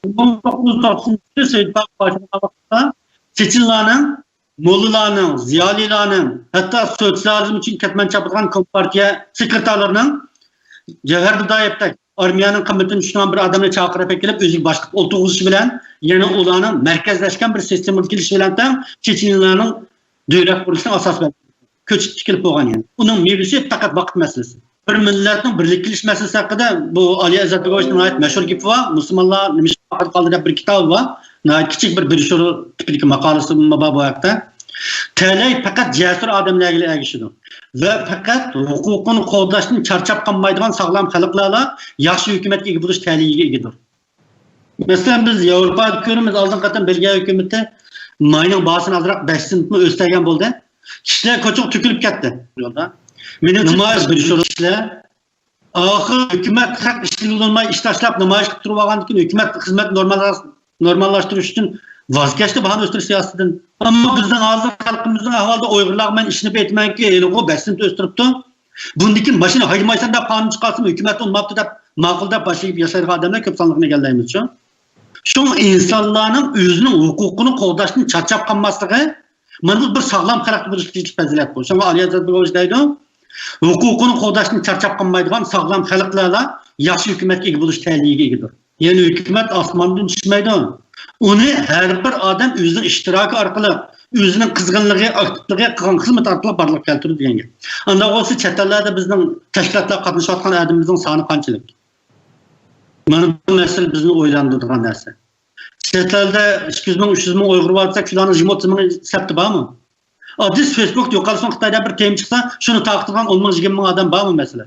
bu 1990'da Seyit Bak başına Çeçenlerin, Mollalarının, ziyalilerinin hatta sosyalizm için ketmen çapılan kompartiya sekreterlerinin Cevher Dudayev'de armiyanın kıymetini düşünen bir adamla çağırıp gelip özü başlık olduğu bilen yeni olanın merkezleşken bir sistemin gelişi bilen tam Çeçenlerin devlet kuruluşuna asas verdi. Köçüp tikilip olgan yani. Onun mevzusu fakat vakit meselesi. Bir milletin birlik kiliş meselesi hakkında bu Ali Etrp'e ait meşhur gibi var. Müslümanlar nimiş vakit kaldıran bir kitap var. Küçük bir brişuru tipik makalesi bu ayakta. Təley fakat cesur adamlarla ilgili erişidir. Ve fakat hukukun qoğdaşını çarçap qanmaydigan sağlam xalqlarla yaxşı hükümetke ega buluş tələyiga egidir. Mesela biz Avrupa görümüz aldın qatan Belgiya hükümeti mayning bahasını azırak 5 sentmi östegen oldu. Kişiler koçuk tükülüp ketdi yolda. Mening namoyish brişuru kişiler ahir hükümet haq işçilik olmay iş tashlab namoyish qilib turib olgandan keyin hükümet xizmat normallashtirish uchun vaz keçti bahane östürüş siyasetinden. Ama bizden hazır halkımızın ahvalda Uygurlar ben işini etmek ki eli o 5 sent östürüptü. Bundikin başına hayırmaysan da kanun çıkarsın hükümet olmaptı da makulda başlayıp yaşayıp adamlar köp sanlıqına geldiğimiz için. Şu insanların özünün hukukunu qoğdaşını çarçap kanmaslığı mana bir sağlam karakter bir fazilet bu. Şuna Ali Etrp deydi. Hukukunu qoğdaşını çarçap kanmaydigan sağlam xalqlarla yaxşı hükümetke ega buluş tələyiga egidir. Yani hükümet asmandan düşmeydi. Onu her bir adam özünün iştirakı arkalı, özünün kızgınlığı, aktifliği, kılgan hizmet arkalı barlıq keltirdi degan gap. Anda olsa çetelerde bizden teşkilatlar katlaşatkan adamımızın sanı kançılık. Mana bu mesele bizni oylandırdıgan narsa. Çetelde 200 bin, 300 bin Uygur varsa filanın jimotizmini septi var mı? Adis Facebook diyor, kalsın Xitayda bir tem çıksa şunu taktırgan 10 bin adam var mı mesele?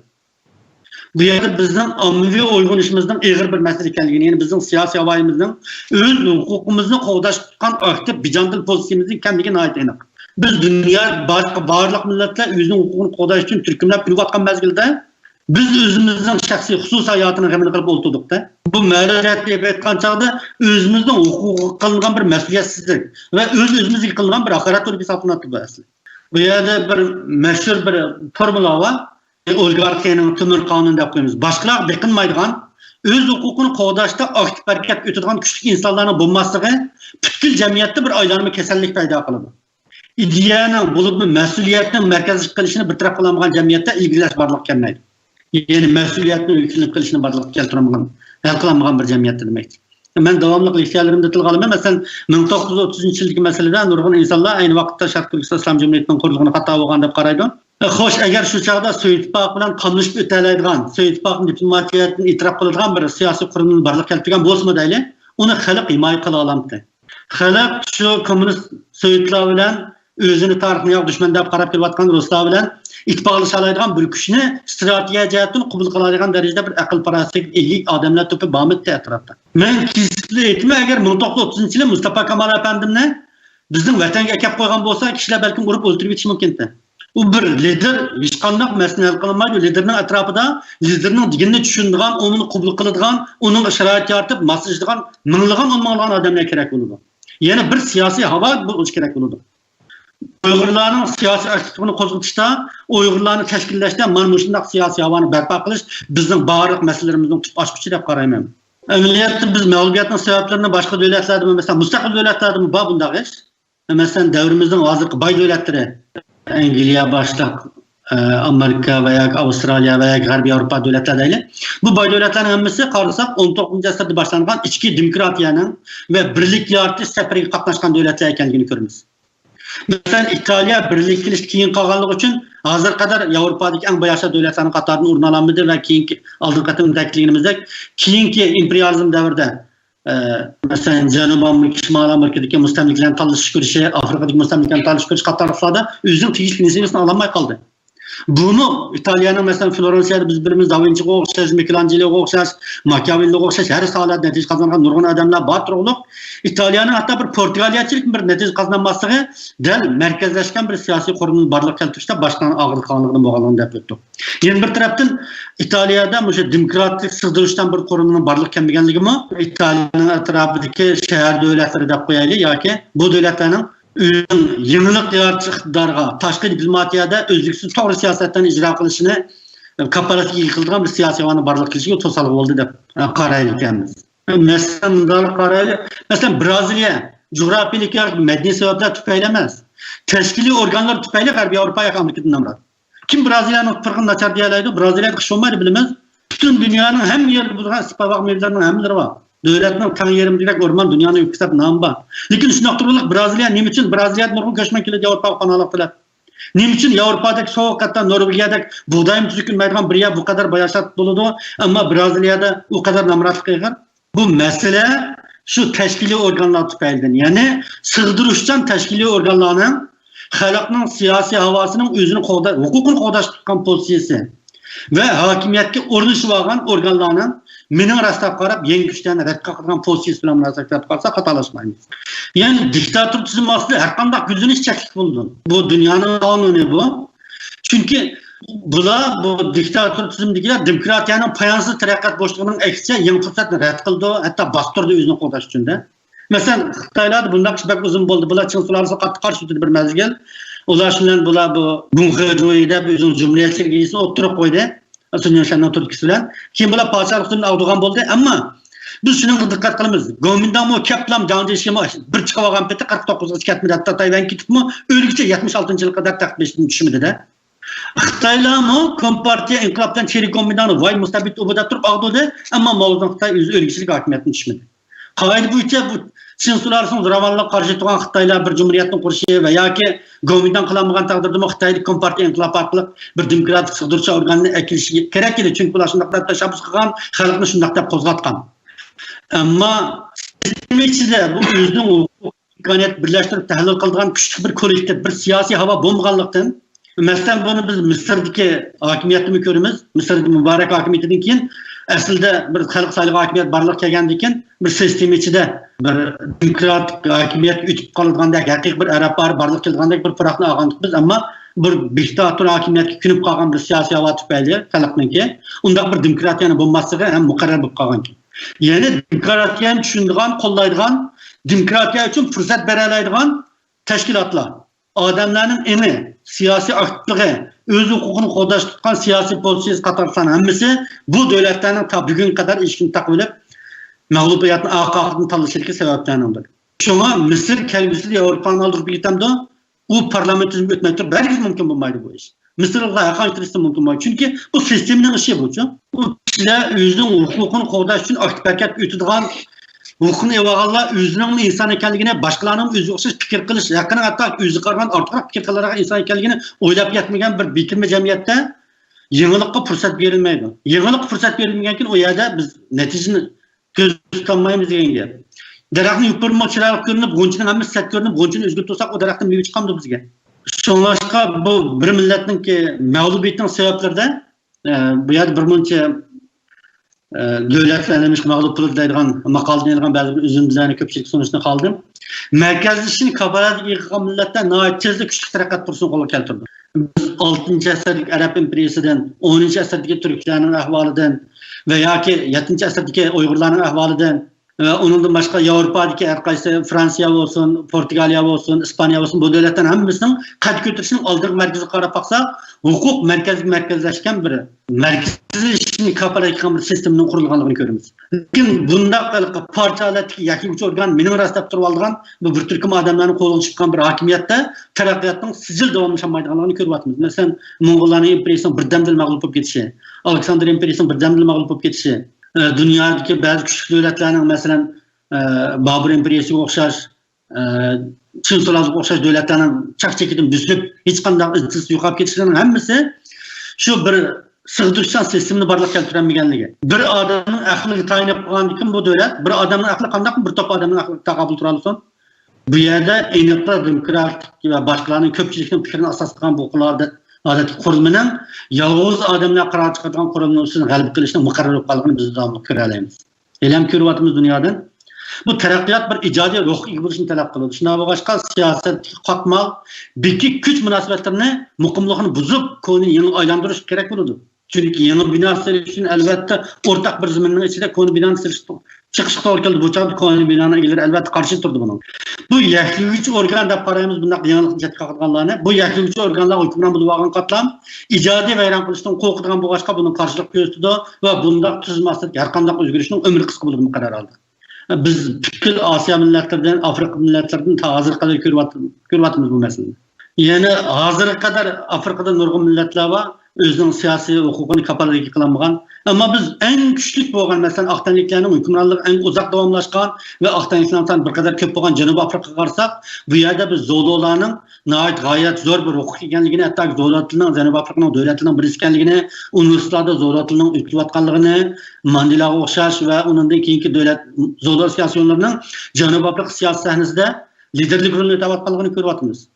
Bu yerde bizden ammaviy uyg'unishimizdan ağır bir mesele ekanligini, yani bizden siyasi havayimizdan öz hukukumuzni qo'g'dashgan aktiv bijandil pozitsiyamizning kamligini aytaylik. Biz dünya barliq milletler özünün hukukunu qo'g'dash uchun turkumlab yurayotgan mezgilda biz özümüzden shaxsiy xusus hayotini g'amini qilib o'tirdik-da. Bu ma'rifat deb aytgan chog'da o'zimizning huquqiga qilingan bir mas'uliyatsizlik va o'z-o'zimizga qilingan bir haqorat bo'lib hisoblanadi bu asli. Bu yerda bir mashhur bir formula var. Oligarxiyanın tümür kanunu dep koyuyoruz. Başkalar bekinmaydigan, öz hukukunu qoğdaşta aktif hareket ötüdüğün küçük insanların bulmaslığı bütün cemiyette bir aylanma kesellik payda kılıdı. İdeyanın, bulup mesuliyetinin merkezlik kılışını bir taraf kılamayan cemiyette ilgileş barlık gelmeydi. Yani mesuliyetinin yükünlük kılışını barlık kılamayan bir cemiyette demektir. Ben devamlı ihtiyarlarımda tılgalım. Mesela 1930 yıldaki meseleden nurgun insanlar aynı vakitte Şarkı İslam Cumhuriyeti'nin kurulduğunu hata olgan dep qaraydı. Xoş, eğer şu çağda Soyitpak bilen tanışıp öteleydigan, Soyitpak'ın diplomatiyetini itiraf kıladigan bir siyasi kurumunu barlık keltirgen bolsa deyli, onu xalq himaye kıla alamdı. Xalq şu komünist Soyitlar bilen özünü tarixini yok düşman dep qarab kelayotgan Ruslar bilen ittifoqlashalaydigan bir kuchni strategiya jihatdan qabul qiladigan darajada bir aql parastlik ega odamlar to'pi bormidi atrofda. Men kesibli aytma, agar 1930-yili Mustafa Kemal efendimni bizning vatanga akab qo'ygan bo'lsa, kishilar balkim urib o'ldirib ketishi mumkin-da. U bir lider hech qanday masalani hal qilmaydi. Liderning atrofida liderning deganini tushunadigan, uni qabul qiladigan, uning sharoit yaratib maslashadigan minglagan odamlar kerak bo'ladi. Yana bir siyosiy havo bo'lishi kerak bo'ladi. Uyg'urlarning siyosiy aktivligini qo'zg'atishda, Uyg'urlarni tashkillashda mana shunday siyosiy havoni barpo qilish bizning barliq masalalarimizning tub ochqichi deb qarayman. Amaliyotda biz mag'lubiyatning sabablarini boshqa davlatlarda, masalan mustaqil davlatlarda bor bunday ish. Masalan davrimizning hozirgi boy davlatlari Angliya başlıq, Amerika veya Avustraliya veya G'arbiy Avrupa davlatlarida bu boy davlatlarning hammasi qarasak 19-asrda boshlangan ichki demokratiyaning va birlik yaratish safariga qatnashgan davlatlar ekanligini ko'ramiz. Mesela İtalya birlik kilish keyin qolganligi uchun Hazır kadar Avrupa'daki en başta devletlerin qatarını urun alamıdı ve keyinki aldığın katının tekliğimizde keyinki imperializm devirde mesela Janubi Amerika, Şimali Amerika'daki müstemliklerin tanış görüşü, Afrika'daki müstemliklerin tanış görüşü qatarlıqlarda özünün tüyüş prinsipini alamay kaldı. Bunu İtalya'nın mesela Floransiyada biz birimiz Da Vinci'ye oxşaş, Michelangelo'ya oxşaş, Machiavelli'ye oxşaş her sahalarda netice kazangan nurgun adamlar bar turuluq. İtalya'nın hatta bir Portugaliyatçılık bir netice kazanmaslığı del merkezleşken bir siyasi kurumun barlıq keltirişte başkan ağırlık kanlığını boğalığını dep öttük. Yeni bir taraftan İtalya'da bu demokratik sığdırıştan bir kurumunun barlıq kelmegenligi mi? İtalya'nın etrafındaki şehir devletleri dep koyaylı ya ki bu devletlerin yenilik yaratış iktidarga, taşkı diplomatiyada özlüksüz to'g'ri siyasetten icra qilishini kapalasiga yıkıldıran bir siyasi havanı barlıq kelishiga to'saliq bo'ldi deb qaraylik ekanmiz. Mesela Braziliya coğrafiyalik madaniy sabablar tufayli emas, tashkiliy organlar tufayli G'arbiy Yevropaga Amerikadan namrat. Kim Braziliyaning firqini nachar deyalaydi? Braziliyada qish bo'lmaydi bilamiz. Butun dunyoning hamma yerida bo'lgan ispavat mevlarining hammalari bor. Devletinin kan yerim direkt orman dünyanın yüksek nam var. Lakin şu noktalık Brezilya ne için Brezilya'da nurgun göçmen kilidi Avrupa kanalıktılar. Ne için Avrupa'daki soğuk hatta Norveç'deki buğdayım tüzükülmeydiğen bir yer bu kadar bayasat doludu ama Brezilya'da o kadar namratlık yıkar. Bu mesele şu teşkili organlar tüpeyden. Yani sığdırıştan teşkili organlarının halkının siyasi havasının özünü hukukun qoğdaş tutkan pozisyonu ve hakimiyetki ordusu vagan organlarının mening rastlab qarab yangi kuchlarni rad qilgan pozitsiyasi bilan munosabat qilsa xatolaşmaymiz. Yani diktatör tuzum aslida har qanday guzinish cheklik bo'ldi. Bu dunyoning qonuni bu. Chunki bu diktatör tuzumdagilar demokratiyaning poyonsiz taraqqiyot bo'shlig'ining aksiga yangi fursatni rad qildi, hatto bostirdi o'zini qo'llash uchun. Masalan, Xitoylarda bunday ish bak uzun bo'ldi. Bular Çin sularisiga qattiq qarshi o'tdi bir mezgil. Ular shundan bular bu Cumhuriyetçiler o'zini Cumhuriyetçilikni o'ttirib qo'ydi. Türkistan Turkistan. Kim bular padişahlık üstüne avdugan oldu ama biz şunun dikkat kılımız. Gomindan mı keplam canlı işimi bir çıkavagan peti 49'a ketmedi hatta Tayvan gitip mi ölgüçe 76. yıl kadar takbeşliğini düşmedi de. Xitaylar mı Kompartiya inkılaptan çeri gomindanı vay mustabit obuda turup avdudu ama Mağdur'dan Xitay ölgüçlük hakimiyetini düşmedi. Hayır bu içe bu Çin sularsın ravanlık karşı tutan Xitaylar bir cumhuriyetin kuruşu veya ki gomindan kılanmagan takdirde mi Xitaylık Kompartiya inkılap akılıp bir demokratik sığdırıcı organını ekilişi gerek idi. Çünkü bular şundaqda teşabbüs kılgan, halkını şundaqda kozgatkan. Ama sistem içinde bu özünün imkaniyet birleştirip tahlil kıldıgan küçük bir kolektif, bir siyasi hava bombaganlıktan mesela bunu biz Mısır'daki hakimiyetini görürüz. Mısır'daki mübarek hakimiyetinden keyin aslında bir halk sayılı hakimiyet barlıq kelgendikin bir sistem içinde bir demokratik hakimiyet ütüp kaldıganda hakik bir Arap barlıq kelgandek bir fıraqını ağandık biz ama bir diktatör hakimiyetki künüp kalgan bir siyasi hava tüpeyli halkınki unda bir demokratiyanın bulmasıga hem mukarrar bulup kalgan ki. Yani demokratiyanı düşündüğün, kollaydıgan, demokratiya için fırsat berelaydıgan teşkilatlar. Adamların eni, siyasi aktifliği, öz hukukunu qo'dash tutgan siyasi pozitsiyasi qatarsan hammasi bu devletlerin ta bugün kadar ilişkini takvilip mağlubiyatın ağaqaqını tanışırki sebeplerinin. Şuna Mısır kelgüsü Avrupa'nın aldırıp gitemdi, o parlamentizm ötmeyi turib, herkes mümkün bulmaydı bu iş. Mısır'la yaqinlashtirishda mümkün bulmaydı. Çünkü bu sistemin işi bu. Bu kişiler özünün hukukunu qo'dash uchun aktif hareket ötüdüğün hukukun evağalla özünün insan ekenligine, başkalarının özü oxşaş fikir kılış, yakının hatta özü qargan artıq fikir kılarak insan ekenligine oylap yetmegen bir bitirme cemiyette yenilikka fırsat verilmeydi. Yenilik fırsat verilmegenkin o yerde biz neticini göz tutmayımız degan gap. Daraxtni yuqurma chiroq ko'rinib, g'unchining hammasi sat ko'rinib, g'unchini o'zgarib tursak, o daraxtdan meva chiqamdi bizga. Shunlashqa bu bir millatninki mag'lubiyatining sabablarida bu yerda birmuncha devletlerlemiş mağlup kılıklaydıgan maqalını yalgan bazı üzümlerini köpçilik sonuçta kaldım. Merkezleşini kabarat yıkılan milletler nahit tezde küçük tarakat dursun kolu keltirdi. Biz 6. asırlık Arap imperiyasından, 10. asırdaki Türklerin ahvalıdan veya ki 7. asırdaki Uygurların ahvalıdan onundan başka Avrupa'daki herkese Fransa olsun, Portugalya olsun, İspanya olsun bu devletlerin hemimizin kad götürüşünün aldığı merkezi qarab baksa hukuk merkezleşken biri. Merkezleşini kapalaydigan bir sisteminin kurulganlığını görürüz. Lakin bunda parçalatki yakınçı organ mening rastlab turib aldigan bu bir türküm adamlarning qo'liga chiqqan bir hakimiyatda taraqqiyotning sijil davom etmaydiganligini ko'ryapmiz. Masalan, Moğollarning imperiyasining birdamdil mag'lub bo'lib ketishi, Aleksandr imperiyasining birdamdil mag'lub bo'lib ketishi, dünyadaki bazı küçük devletlerin mesela Babur imperiyasiga o'xshash Çin Soğuzluğa o'xshash davlatlarning chaq-chekidan büzülüb, hech qanday izsiz yo'qolib ketishlarning hammasi shu bir sig'dirishchan sistemni barliq keltirolmaganligi. Bir odamning aqliga tayinib qo'ygandan keyin bu davlat bir odamning aqli qandaq bir top odamning aqliga taqobil tura olsin. Bu yerda aniqlar demokratik va boshqalarning ko'pchilikning fikrini asos qilgan bu qiladi. Odatda qurilmaning yolg'iz odamlar qaror chiqargan qurilma ustida g'alaba qilishni muqarrar bo'lib qolganini biz davomli ko'ra olamiz. Elam ko'ryapmiz dunyodan. Bu taraqqiyot bir ijodiy ruhga bo'lishni talab qiladi. Shundan boshqa siyosatga qatmal, bekik kuch munosabatlarini muqimligini buzib, koni yangi aylantirish kerak bo'ladi. Chunki yangi bino silish uchun albatta o'rtaq bir zaminning ichida koni binoni silish chiqish to'g'ri keldi. Bu chog'da koni binoni egalari albatta qarshi turdi buni. Bu yaklovchi organ deb qaraymiz bunday yangilik ijodga qilganlarni. Bu yaklovchi organlar hukmron bo'lib olgan qatlam ijodiy vayron qilishdan qo'rqadigan bo'lg'achqa buni qarshilik ko'rsatdi va bunday tuzmaslik har qanday o'zgarishning umri qisqa bo'lganini qarar oldi. Biz bütün Asya milletlerden, Afrika milletlerden ta hazır kadar görüyoruz bu meseleni. Yani hazır kadar Afrika'da nurgun milletler var, özünün siyasi hukukunu kapalık kılanmagan. Ama biz en güçlük boğan mesela Akdenizliklerin hükümranlığı en uzak davamlaşkan ve Akdenizliklerin bir kadar köp boğan Janubi Afrika karsak, bu yerde biz Zololarının nahit gayet zor bir hukuk ikenligini, hatta Zololarının, Janubi Afrika'nın devletinin bir iskenligini, üniversitelerde Zololarının ülküvatkanlığını, Mandela'a okşaş ve onun da ikinci devlet Zololar siyasyonlarının Janubi Afrika siyasi sahnesinde liderlik rolünü tavatkalığını görüyoruz.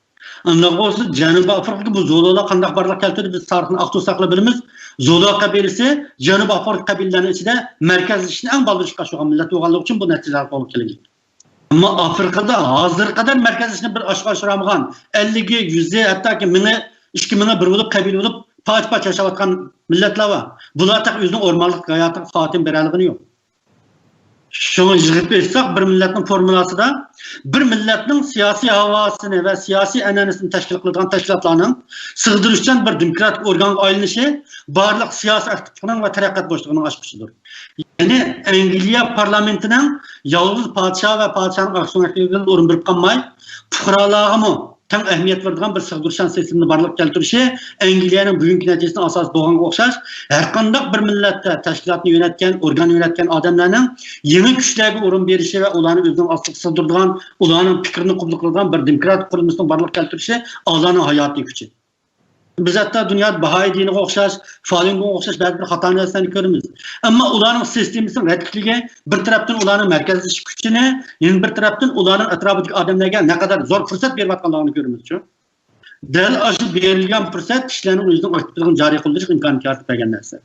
Anlağı olsun Janubi Afrika bu Zololar qandaq barlıq keltirdi biz tarixini aqtosaqla bilimiz. Zolo kabilesi Janubi Afrika kabilelerinin içinde merkez işini en baldır çıkarşıgan millet oğanlığı için bu neticeler olup gelecek. Ama Afrika'da hazır kadar merkez işini bir aşağı aşıramagan 50'ge, 100'e hatta ki 1000'e, 2000'e bir olup kabile olup paç yaşavatkan milletler var. Bunlar tak özünün ormanlık hayatı hatim bereliğini yok. Şunu yığıp etsek bir milletin formülası da bir milletin siyasi havasını ve siyasi enanesini teşkil kılan teşkilatlarının sığdırışçan bir demokratik organ ayrılışı barlıq siyasi aktifliğinin ve terakkat boşluğunun açmışıdır. Yani İngiliz parlamentinin yalnız padişah ve padişahın aksiyon aktivitelerinin orun bir kalmay fuqaralığa mı tam ehemmiyet verdiğin bir sığdırışan sistemini barlıq keltirişi İngiliz'in bugünkü neticesine asas doğan okşaş her qandaq bir millette teşkilatını yönetken, organ yönetken adamlarının yeni güçlerine orun verişi ve onların özünün aslık sığdırdığı, onların fikrini kublu kıldığı bir demokratik kurulmasının barlıq keltirişi Allah'ın hayatı gücü. Biz hatta dünyada Bahayi dini okşaş, Falin'e okşaş belki bir hata nesneni görürüz. Ama onların sistemisinin redikliği bir taraftan onların merkezleşik gücüne, yeni bir taraftan onların etrafındaki adamlarına ne kadar zor fırsat verip atkanlarını görürüz. Del aşı verilgen fırsat kişilerin özünün aktifliğini cari kıldırış imkanı artıp vergen nesne.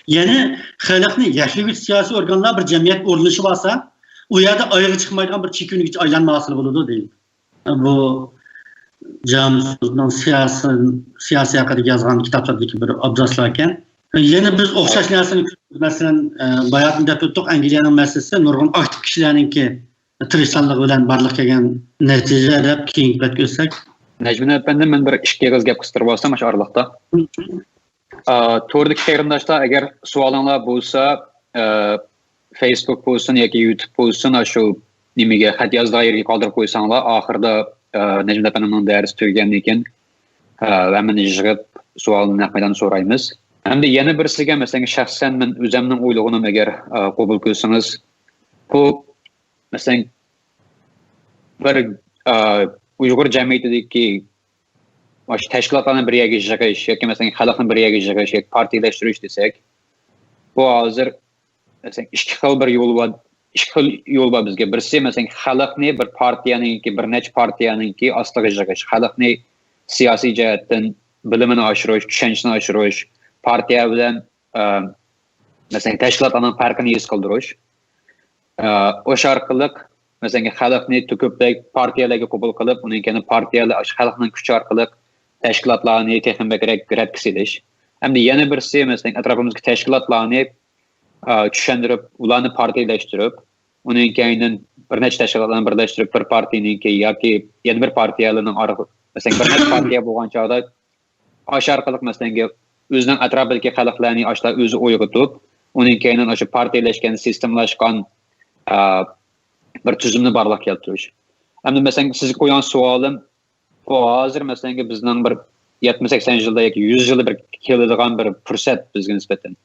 Yani halkını yaşlı siyasi organlar bir cemiyet orlanışı varsa, o yerde ayağı çıkmayacak bir çekimlik hiç aylanma asılı bulunduğu değil. Bu Camimizden siyasi hakkında yazılan kitaplardaki bir abzaslarken yine biz okşaş nersini mesela bayatını depettik İngilizcenin meselesi nurgun aktif kişilerin ki tırışsanlığı bilen barlıq kelgen netice de keyiflet görsek. Necmin efendim ben bir işe göz gap kıstırıp olsam aş aralıkta. Tordaki yerindaşta eğer sualınlar bulsa Facebook bulsun ya ki YouTube bulsun aşu nimige xat yazdığı yerine kaldırıp koysanlar ahırda Necmi efendimning dərsi tügəndən keyin həmin yığıb sualını nəqmədən sorayımız. Həm də yeni birisiga məsələn şəxsən mən özümün oyluğunu əgər qəbul qılsanız bu məsələn bir Uyghur cəmiyyətindəki baş təşkilatların bir yerə yığış, yoki məsələn xalqın bir yerə yığış, yoki partiləşdiriş desək bu hazır məsələn iki xil bir yol var. İki yol var bizge. Birisi mesela xalqni bir partiyanınki, bir neç partiyanınki aslığı yığış. Xalqni siyasi cihetten bilimini aşırış, düşüncesini aşırış, partiya bilen mesela təşkilatların farkını his qıldırış. O şarkılık mesela xalqni tüküplük partiyalarga qabul qilib, uning partiyalar xalqning kuchi orqali təşkilatlarni texnik rədd ediş. Hem de yeni birisi mesela etrafımızdaki təşkilatlarni düşündürüp, ularını partileştirip, onun keyin bir neçə təşkilatlarını birləşdirib bir partinin ki, yoki yeni bir partiyalarının arası, mesela bir neçə partiya bolğan çağda aşı arqalıq mesela özünün ətrafındakı xalqlarını aşılar özü oyğutub, onun keyin aşı partileşkən, sistemləşkən bir tüzümlü barlıq keltiriş. Hem de mesela siz qoyan sualım, bu hazır mesela bizden bir 70-80 yılda yoki 100 yılda bir keladigan bir fürsət bizga nisbatan.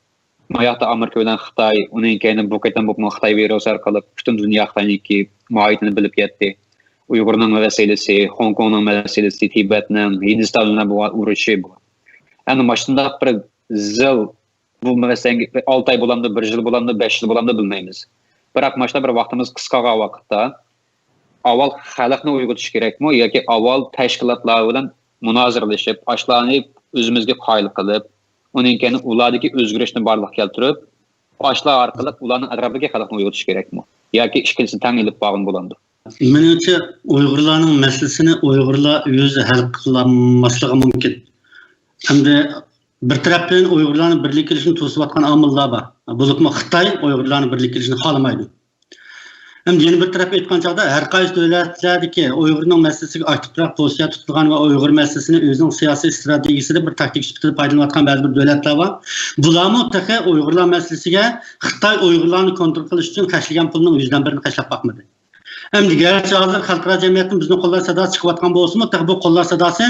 Mayaqda Amerika bilan Xitoy, uning keyin bu qaytan bu Xitoy virusi orqali butun dunyo Xitoyniki mohiyatini bilib ketdi. Uyg'urning masalasi, Hong Kongning masalasi, Tibetning, Hindistonning bu urushi bu. Endi mashundaq bir zil bu masalan 6 ay bo'lamdi, 1 yil bo'lamdi, 5 yil bo'lamdi bilmaymiz. Biroq mashunda bir vaqtimiz qisqa vaqtda avval xalqni uyg'otish kerakmi yoki avval tashkilotlar bilan munoziralashib, ashlarni o'zimizga qoyil qilib, uning keyin ulardagi o'zgarishni barliqqa keltirib, ashlar orqali ularning atrofiga xalqni uyg'otish kerakmi yoki ikkinchisi tang ilib borgan bo'ladi. Menimcha Uyg'urlarning masalasini Uyg'urlar o'zi hal qilolmasligi mumkin. Hamda bir tarafdan Uyg'urlarning birlik qilishini to'sayotgan omillar bor. Bo'libmi Xitoy Uyg'urlarning birlik qilishini xohlamaydi. Hem yeni bir taraf aytgan chaqda har qaysi davlatlardagi Uyg'urning masalasiga aktivroq pozitsiya tutilgan va Uyg'ur masalasini o'zining siyosiy strategiyasida bir taktik sifatida foydalanayotgan ba'zi bir davlatlar bor. Bularmi taqa Uyg'urlar masalasiga Xitoy Uyg'urlarni kontrol qilish uchun qashlagan pulning 100dan 1ni qashlab boqmadi. Hem gerçi hazır xalqaro jamiyatning bizni qo'llar sadosi chiqayotgan bo'lsa-mu, bu qo'llar sadosi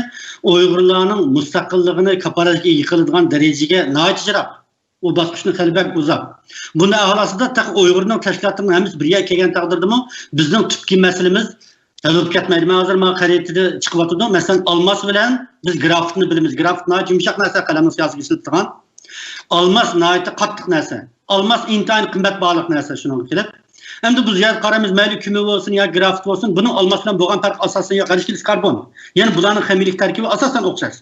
Uyg'urlarning mustaqilligini kapolatga yiqiladigan darajaga noyijroq. O basqışını xəlbək uzaq. Bunda ağlasıda taq Uyg'urning tashkilotining hamiz bir yerga kelgan taqdirdimi, bizning tubki masalamiz hal bo'lib ketmaydi. Men hozir mana xaritada chiqyapti. Masalan, almas bilan biz grafitni bilamiz. Grafit noyat yumshoq narsa, qalamni siyosiga ishlatgan. Almas noyat qattiq narsa. Almas intayin qimmat bog'liq narsa shunga kelib. Endi bu yerga qaramiz, mayli kumi bo'lsin yo grafit bo'lsin, buning almas bilan bo'lgan farq asosan qarishkilik karbon. Ya'ni bularning ximiylik tarkibi asosan o'xshash.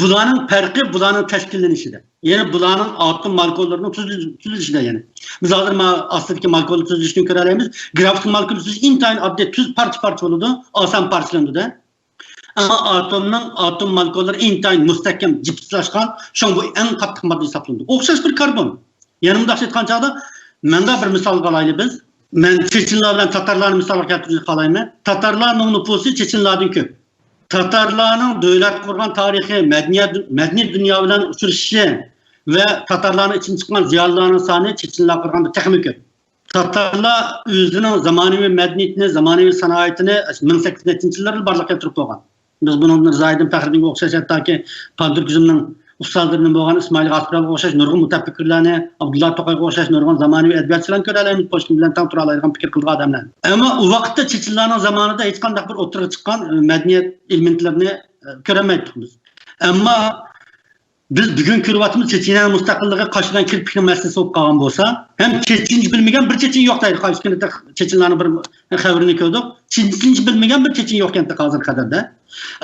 Bularning farqi bularning tashkillanishida. Yani bularning atom molekullarining tuzilishida yani. Biz hozir astidagi molekula tuzilishini ko'ramiz. Grafik molekula tuzish intayin oddiy tuz parcha bo'ladi, oson parchalanadi-da. Ama atom molekullari intayin mustahkam jipslashgan, shun bu eng qattiq modda hisoblanadi. O'xshash bir karbon. Yanımda aytgan chaqda menda bir misol qolaylik biz. Men Chechenlar bilan Tatarlarni misolga keltirishni xohlayman. Tatarlarning nufusi Chechenlardan ko'p. Tatarlarning davlat qurgan tarixiy, madaniyat dunyo bilan uchrashishi ve Tatarlarning ichidan chiqqan ziyolilarning soni Chechenlar qurganda texmi ko'p. Tatarlar o'zining zamonaviy madaniyatini, zamonaviy sanoatini 1800-yillarda barliqqa keltirib qo'ygan. Biz buni Zaydin Faxriddinga o'xshash hattoki Pan-Turkizmning ustozlaridan bo'lgan Ismoil G'afurga o'xshash nurg'un mutafakkirlarni, Abdulla To'qayga o'xshash nurg'un zamonaviy adabiyotchilarni ko'ramiz, Pushkin bilan tang tura oladigan fikr qilgan odamlar. Ammo u vaqtda Chechenlarning zamonida hech qanday bir o'tirib chiqqan madaniyat elementlarini ko'rmaydik biz. Ammo biz bugun ko'ryapmiz Chechenlar mustaqilligi qashidan kirpikning masalasi bo'lib qolgan bo'lsa, ham Chechenchi bilmagan bir Chechen yo'q deydi. Qaysi kunda Chechenlarning bir xabarini ko'rdik. Chechenchi bilmagan bir Chechen yo'q endi hozir qadarda.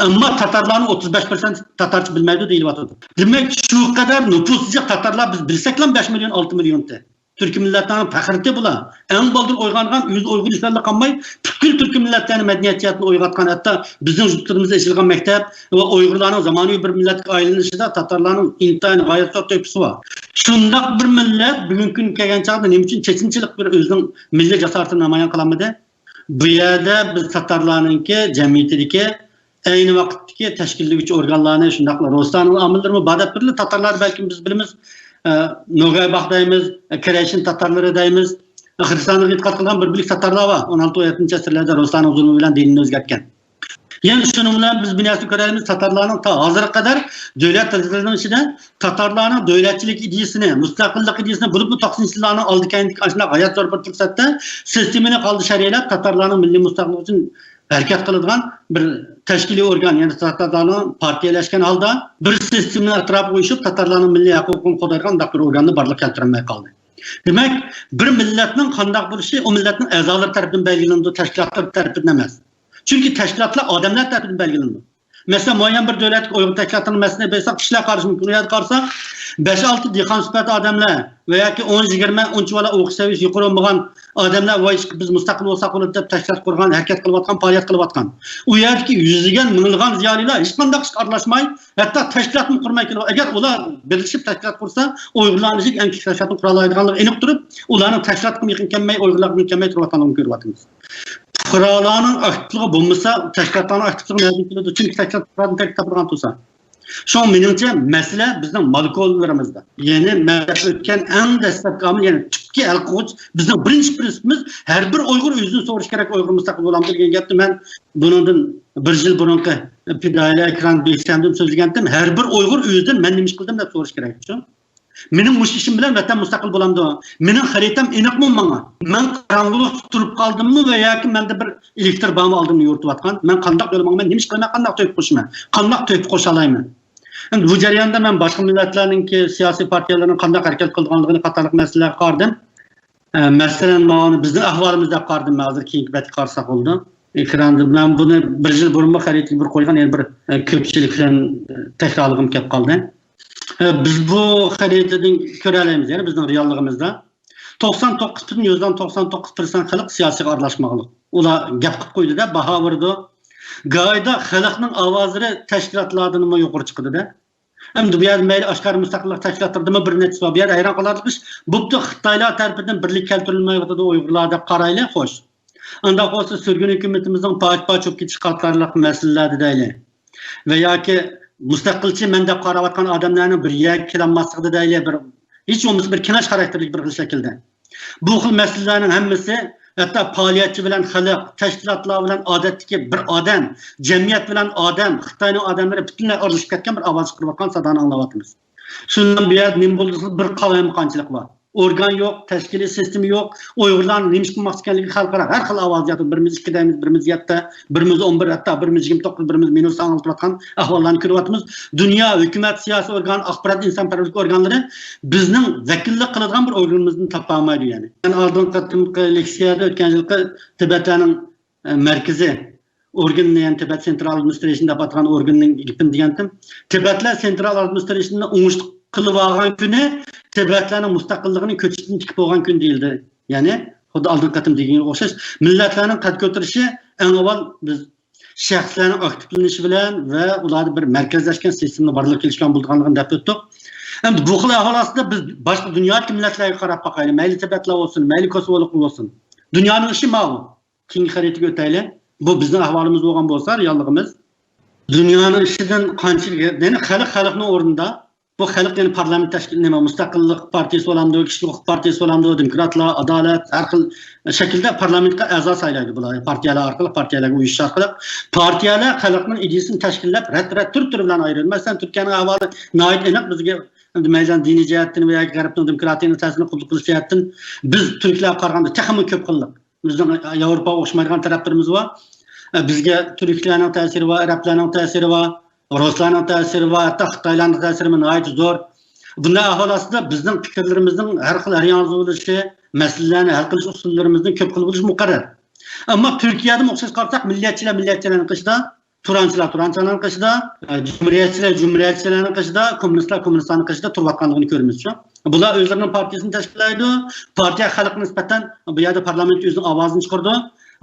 Ammo Tatarlarning 35% Tatarcha bilmaydi deyilyapti. Demak, shu qadar nüfusli Tatarlar biz bilsak ham 5 million 6 millionda. Türk milletlerinin faxriti bular. En baldır oygangan yüz Uygur işlerle kalmay, bütün Türk milletlerinin medeniyetini oygatkan, hatta bizim yurtlarımızda eşilgan mektep ve Uygurların zamanı bir millet ailenişinde Tatarların intayin gayet çok tepkisi var. Şundak bir millet bugünkü kelgen çağda ne için Çeçinçilik bir özünün milli cesaretini namayan kılanmadı. Bu yerde biz Tatarlarınki, cemiyetindeki aynı vakitteki teşkillik organlarını şundakla Rostan'ın amilleri mi badet birli Tatarlar belki biz bilimiz Nogaybaq deymiz, Kereşin Tatarları deymiz. Hristiyanlık itiqat qilgan bir birlik Tatarlar var. 16-17 asırlarda Ruslarning zulmü bilan dinini o'zgartgan. Yani şunun bilan biz binyasini ko'ramiz, Tatarlarning ta hozirga qadar davlat tuzilishinin ichida Tatarlarning davlatchilik ideyasini, mustaqillik ideyasini bo'lib 90'larning oldiga ashuna g'ayat zo'r bir fursatda sistemini qoldi shar'iylab Tatarlarning milliy mustaqillik uchun harakat qiladigan bir tashkiliy organ, yani Tatarlarning partiyalashgan holda bir sistemni atrofiga qo'yishib Tatarlarning milliy huquqini qo'llaydigan bir organni barliqqa keltirmay qoldi. Demak, bir millatning qandaq bo'lishi o millatning a'zolari tomonidan belgilanadi, tashkilotlar tomonidan emas. Chunki tashkilotlar odamlar tomonidan belgilanadi. Mesela muayyen bir devlet Uyghur tashkilotini masalan bilsak, kişiler qarshi mumkin. Uyat qarsak 5-6 dehqon sifatli odamlar veya ki 10-20 unchavala o'qish saviyasi yuqori bo'lgan odamlar voy biz mustaqil bo'lsak bo'ladi deb tashkilot qurgan, harakat qilayotgan, faoliyat qilayotgan. U yerdagi yuzlagan, minglagan ziyolilar hech qanday aralashmay, hatto tashkilotni qurmay kelib, agar ular birlashib tashkilot qursa, Uyg'urlarning eng kichik tashkilotni qura oladiganligi aniq turib, ularning tashkilotga yaqin kelmay, Uyg'urlarga kelmay turayotganligini ko'ryapmiz. Fuqarolarning aktivligi bo'lmasa, tashkilotlarning aktivligi mavjud bo'ladi. Chunki tashkilotlarni taqdirgan tursa. Şu menimcha masala bizning molekularimizda. Ya'ni mavjud o'tgan eng dastlabki omil, ya'ni tubki hal qiluvchi bizning birinchi prinsipimiz har bir Uyg'ur o'zini so'rash kerak, Uyg'ur mustaqil bo'lamiz degan gapni men bundan 1 yil burungi Pidayla ekran bekshandim so'zlagandim. Har bir Uyg'ur o'zidan men nima ish qildim deb so'rash kerak. Mening mush ishim bilan vatan mustaqil bo'lamdi. Mening xaritam aniqmi menga? Men qarang'ulik turib qoldimmi va yoki menda bir elektr bog'ni oldimni yo'rtib men qandaq yo'laman, men nima qilaman, qandaq to'yib qo'shaman, qandaq to'yib qo'sha olayman. Endi bu jarayonda men boshqa millatlarningki siyosiy partiyalarning qandaq harakat qilganligini qatorliq masalalarga qardim. Masalan, mana bizning ahvolimizda qardim, hozir keyingi betga qarsak bo'ldi. Ekranda men buni bir yil burun xaritaga bir qo'ygan, yana bir ko'pchilik bilan takrorligim kelib qoldi. Biz bu xaritadan ko'ra olamiz, ya'ni bizning realligimizda 99.99% xalq siyosiga aralashmoqlik. Ular gap qilib qo'ydi-da, baho berdi. Gayda xalqning ovozlari tashkilotlardan yuqori chiqdi-da. Endi bu yerda mayli oshkor mustaqillik tashkilotlaridami bir necha bor. Bu yerda hayron qolarlik ish, bu Xitoylar tarafidan birlik keltirilmayotdi Uyg'urlar deb qarayli, xo'sh. Unda bo'lsa sürgün hukumatimizning paç-paç olib ketish qatorliq masalalar deyli. Va yoki mustaqilchi men deb qarayotgan odamlarning bir yer kelanmasligi deyli, bir hech bo'lmasa bir kinash xarakterli bir shaklda. Bu xil masalalarning hammasi hatta faoliyatchi bilan xalq, tashkilotlar bilan odatdagi bir odam, jamiyat bilan odam, Xitoyning odamlari butunlay aralashib ketgan bir ovoz chiqarayotgan sadoni anglayapmiz. Shundan bu yerda nima bo'ldi? Bir qalayimqanchilik bor. Organ yok, teşkili sistemi yok. Uygurlarning nima qilmoqchi ekanligi xalqaro har xil ovoz yotib, birimiz 2damiz, birimiz 7, birimiz 11, hatto birimiz 29, birimiz minus anglatayotgan ahvollarni ko'ryapmiz. Dunyo, hukumat, siyosiy organ, axborot insonparvarlik organlari bizning vakillik qiladigan bir organimizni topa olmaydi yani. Men oldingi qatimqi leksiyada o'tgan yilqi Tibetning markazi organni, yani Tibet Central Administration deb atalgan organning gapini degandim. Tibetlar Central Administration'ni o'ngishli qilib olgan kuni Tibetlarning mustaqilligini ko'chishdan tikib bo'lgan kun deyildi. Ya'ni xuddi oldin qatim deganga o'xshash millatlarning qad ko'tarishi eng avval biz shaxslarning aktivlanishi bilan va ularning bir markazlashgan sistemni barliq kelishgan bo'lganligini deb o'tdik. Endi bu xil ahvol ostida biz boshqa dunyodagi millatlarga qarab boqaylik. Mayli Tibetlar bo'lsin, mayli Kosovolik bo'lsin. Dunyoning ishi ma'lum. Keyingi xaritaga o'taylik. Bu bizning ahvolimiz bo'lgan bo'lsa, realligimiz dunyoning ishidan qanchalik, ya'ni xalqning o'rnida bu xalq yani parlament tashkil nima mustaqillik partiyasi bo'lamdi, kishilik partiyasi bo'lamdi, demokratlar, adolat har xil shaklda parlamentga a'zo saylaydi bular. Partiyalar orqali, partiyalarga uyush orqali partiyalar xalqning ideyasini tashkillab, rat-rat tur bilan ayiradi. Masalan, Turkiyaning ahvoli noyat aniq bizga maydan diniy jihatdan va g'arbning demokratiyani ta'sirini qabul qilish jihatdan biz turklar qaraganda texnik ko'p qildik. Bizning Yevropa o'xshamaydigan taraflarimiz bor. Bizga turklarning ta'siri va arablarning ta'siri va Ruslarning ta'siri va hatto Xitoylarning ta'siri nihoyat zo'r. Bunday ahvol ostida bizning fikrlarimizning har xil ariyoz bo'lishi, masalalarni hal qilish usullarimizning ko'p xil bo'lishi muqarrar. Ammo Turkiyada o'xshash qarasak, millatchilarning qishida, turanchilarning qishida, jumhuriyatchilarning qishida, kommunistlarning qishida turayotganligini ko'ramiz. Bular o'zlarining partiyasini tashkillaydi. Partiya xalqqa nisbatan bu yerda parlament o'zining ovozini chiqardi.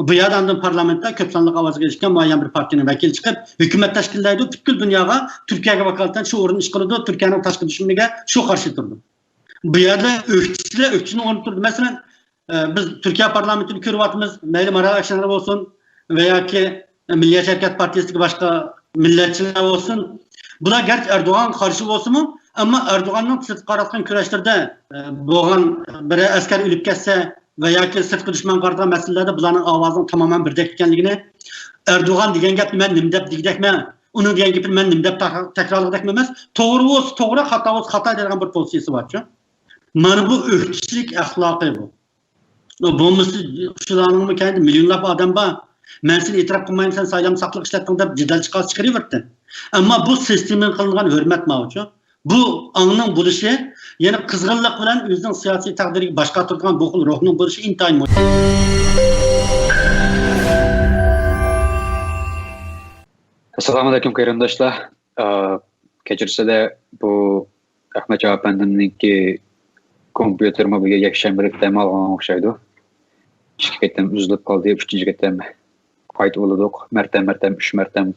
Bu yerdan parlamentda ko'p sonli ovozga erishgan muayyan bir partiyaning vakili chiqib, hukumat tashkillaydi, butkul dunyoga Turkiyaga vakolatdan shu o'rinni ish qiladi, Turkiyaning tashqi dushmaniga shu qarshi turdi. Bu yerda o'qchining o'rni turdi. Masalan, biz Turkiya parlamentini ko'ryapmiz, mayli Maral aksiyonlar bo'lsin va yoki Milliyetçi Hareket Partiyasiga boshqa millatchilar bo'lsin. Bular garchi Erdo'g'an qarshi bo'lsa-mu, ammo Erdo'g'anning siz qaratgan kurashlarda bo'lgan bir askar o'lib ketsa va yoki sirtqi dushman qaratan masalalarda bularning ovozini tamoman birdek ekanligini, Erdo'g'an degan gapni men nim deb degdekman, uni degan gapni men nim deb takrorladekman emas, to'g'ri bo'lsa to'g'ri, xato bo'lsa xato degan bir pozitsiyasi bor-ku. Mana bu o'qchilik axloqi bu. Bo'lmasa shularning kendi millionlab odam bor. Men seni e'tirof qilmayman, sen saylam saqliq ishlatding deb jidal chiqaraverdi. Ammo bu sistemaga qilingan hurmat mavjud. Bu ongning bo'lishi, yana qizg'inlik bilan o'zining siyosiy taqdiriga boshqa turgan bu xil ruhning bo'lishi intayin muhim. Assalomu alaykum qarindoshlar. Kechirsada bu Ahmad Javapandimningki kompyuter mobilga yakshanbalik dam olgan o'xshaydi. Ikki qatam uzilib qoldi, uchinchi qatam qayt bo'ldik. Martam 3 martam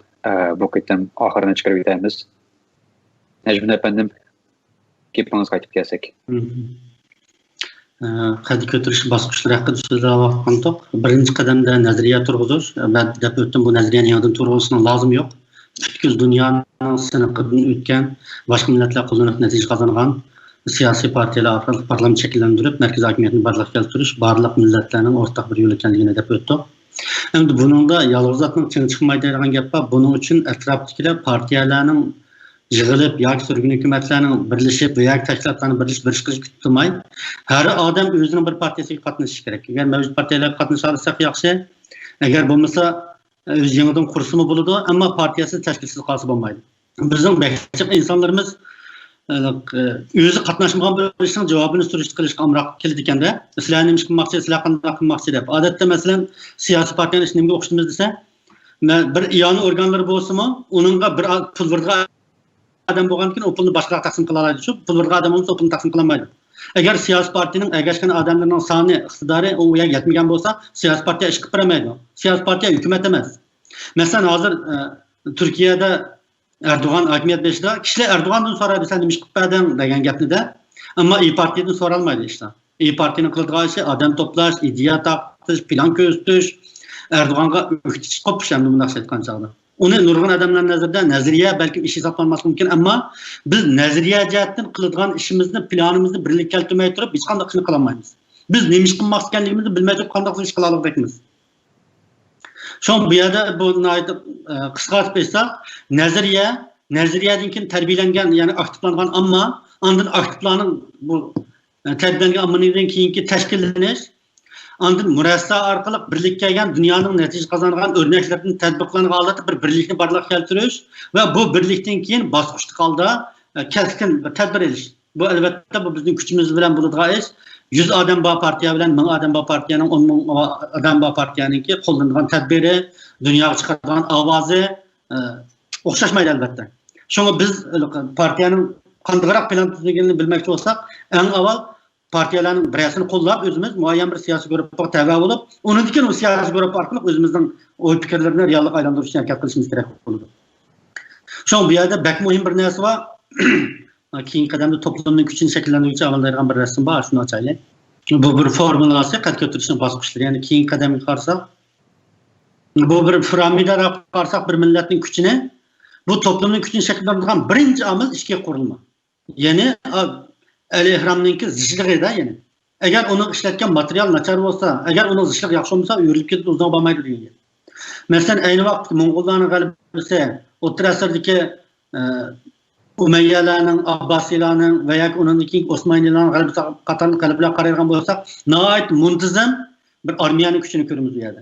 bu qatam oxirini chiqarib yetamiz. Necmi efendim, gapingiz qaytib kelsak. Qad ko'tirish bosqichlari haqida so'zlab qandoq. Birinchi qadamda nazariya turg'izish, deb o'tdim, bu nazariyaning yo'ldan turg'izishning lozim yo'q. Butkul dunyoning siniqidan o'tgan, boshqa millatlar qo'llanib natija qozongan siyosiy partiyalar orqali parlament shakllantirib, markaziy hokimiyatni barliq keltirish, barliq millatlarning o'rtaq bir yo'l ekanligini deb o'tdik. Endi buningda yolg'izlikning ching chiqmaydigan gap bor. Buning uchun atrofdagilar partiyalarning yig'ilib yoki surgun hukumatlarning birlashib yoki tashkilotlarning birlashib qilish kutmay, har odam o'zining bir partiyasiga qatnashishi kerak. Agar mavjud partiyalarga qatnasha olsa yaxshi, agar bo'lmasa o'z yangidan qursimi bo'ladi, ammo partiyasi tashkilsiz qolsa bo'lmaydi. Bizning barcha insonlarimiz o'zi qatnashmagan bo'lishning javobini surish qilishga amroq keldi ekanda, sizlar nima qilmoqchi, sizlar qanday qilmoqchi deb. Odatda masalan siyosiy partiyaning ishini nimaga o'xshatamiz desa, bir iyoni organlari bo'lsa-mu, uningga bir pul bergan adam bo'lgandan keyin o pulni boshqalarga taqsim qila oladi. Shu pul bergan odam bo'lsa, o pulni taqsim qila olmaydi. Agar siyosiy partiyaning ergashgan odamlarning soni, iqtidori u yerga yetmagan bo'lsa, siyosiy partiya ish qilib bermaydi. Siyosiy partiya hukumat emas. Masalan, hozir Turkiyada Erdoğan hakimiyet beşida kişiler Erdoğan'dan so'raydi, sen nima qilib berding degan gapni-da, ammo partiyadan so'ralmaydi işte. Partiyaning qiladigan ishi odam to'plash, ideya taqtish, plan ko'rsatish, Erdoğan'a o'qitish qo'pish ham bunday aytgan chog'da. Uni nurg'un odamlar nazarida nazariya balki ish hisoblanmasligi mumkin, ammo biz nazariya jihatdan qiladigan ishimizni, planimizni birlikka keltirmay turib hech qanday ishni qila olmaymiz. Biz nima ish qilmoqchi ekanligimizni bilmay turib qanday ish qila olmaymiz. Şu bu yerda bu qisqa aytib bersak, nazariyadan keyin tarbiyalangan, ya'ni aktivlangan ammo ondan aktivlarning bu tarbiyalangan ammodan keyingi tashkillanish, ondan murassa orqali birlikka kelgan dunyoning natija qozongan o'rnaklardan tatbiqlangan holatda bir birlikni barliqqa keltirish va bu birlikdan keyin bosqichli holda keskin bir tadbir elish. Bu albatta bu bizning kuchimiz bilan bo'ladigan ish. 100 adam bu partiya bilan 1000 adam bu partiyaning 10 ming adam bu partiyaningki qo'llanadigan tadbiri, dunyoga chiqaradigan ovozi o'xshashmaydi albatta. Shunga biz partiyaning qandaq plan tuzilganini bilmoqchi bo'lsak, eng avval partiyalarning birasini qo'llab o'zimiz muayyan bir siyosiy guruhga tabi bo'lib, undan keyin o siyosiy guruh orqali o'zimizning o'y fikrlarini reallikka aylantirishga harakat qilishimiz kerak bo'ladi. Shunga bu yerda bak muhim bir narsa bor. Keyin qadamda to'plamning kuchini shakllantiruvchi amallardan bir rasm bor, shuni ochaylik. Bu bir formulasi, qad ko'tarishning bosqichlari, ya'ni keyin qadamga qarsak, bu bir piramidada qarsak bir millatning kuchini, bu to'plamning kuchini shakllantirgan birinchi omil ishga qurilma. Ya'ni al-ihramningki zishligida, ya'ni agar uni ishlatgan material nachar bo'lsa, agar uni zishlig yaxshi bo'lsa, yurilib ketib uzoq bo'lmaydi degan. Masalan, ayni vaqtda Mo'ng'ullarning g'alabasi, o'rta asrdagi Umeyyalarning, Abbasiylarning va yoki undan keyin Osmoniylarning g'alabasi qatorli qalblar qaraydigan bo'lsak, nihoyat muntazam bir armiyani kuchini ko'ramiz bu yerda.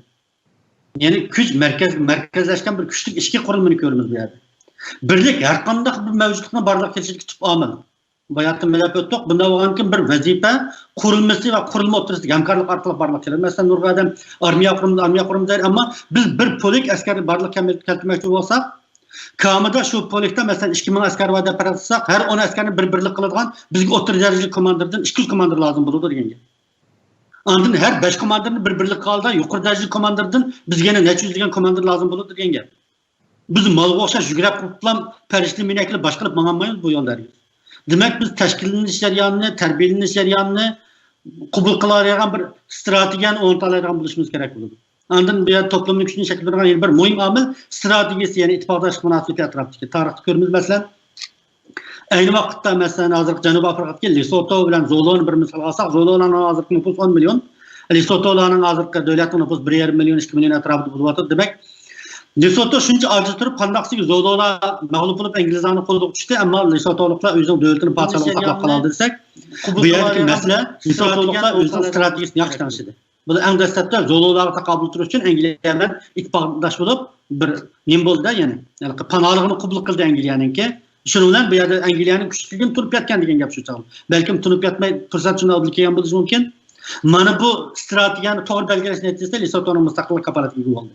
Ya'ni kuch markazlashgan bir kuchlik ishga qurilmani ko'ramiz bu yerda. Birlik har qanday bir mavjudlikni barliqqa kelishga tub omil. Bu yerda bilib o'tdik, bunda bo'lganki bir vazifa qurilmasi va qurilma o'rtasidagi hamkorlik orqali barliqqa keladi. Masalan, nurg'un odam armiya quramiz deydi, ammo biz bir polik askar barliqqa keltirmoqchi bo'lsak, Kamida şu polikda mesela 2000 asker var deb qaralsak, her 10 askerini bir-birlik qiladigan bizga o'rta darajali komandirdan 200 komandir lazım bo'ladi deganga. Ondan her 5 komandirni bir-birlik qildi, yuqori darajali komandirdan bizga yana necha yuzlagan komandir lazım bo'ladi deganga. Biz malga o'xshash yugurib qutlam farishli minakli boshqarib manganmaymiz bu yo'llarga. Demak biz tashkillanish jarayonini, tarbiyalanish jarayonini qabul qiladigan bir strategiyani o'rnatadigan bo'lishimiz kerak bo'ladi. Ondan bu yer toplumning kuchini shakllantirgan bir muhim omil strategiyasi, ya'ni ittifoqdoshlik munosabati atrofidagi tarixni ko'ramiz. Masalan, ayni vaqtda masalan hozir Janubiy Afrikadagi Lesotho bilan Zoloni bir misol olsak, Zoloning hozirgi nufusi 10 million, Lesotholarning hozirgi davlatning nufusi 1,5 million, 2 million atrofida bo'lyapti. Demak, Lesotho shuncha ojiz turib, qandaqsiga Zololar mag'lub bo'lib Inglizlarning qo'liga tushdi, ammo Lesotholiklar o'zining davlatini podshohligini saqlab qoldi desak, bu yergi masala Lesotholiklar o'zining strategiyasini yaxshi tanishdi. Bu eng dastlabda Zololarga taqobil turish uchun Angliya bilan ittifoqdosh bo'lib bir nim bo'ldi, ya'ni panohligini qabul qildi Angliyaningki. Shuning bilan bu yerda Angliyaning kuchligini turib yotgan degan gap shu chog'da. Balkim turib yotmay fursat shunday bo'lib kelgan bo'lishi mumkin. Mana bu strategiyani to'g'ri belgilash natijasida Lesothoning mustaqillik kafolatiga ega bo'ldi.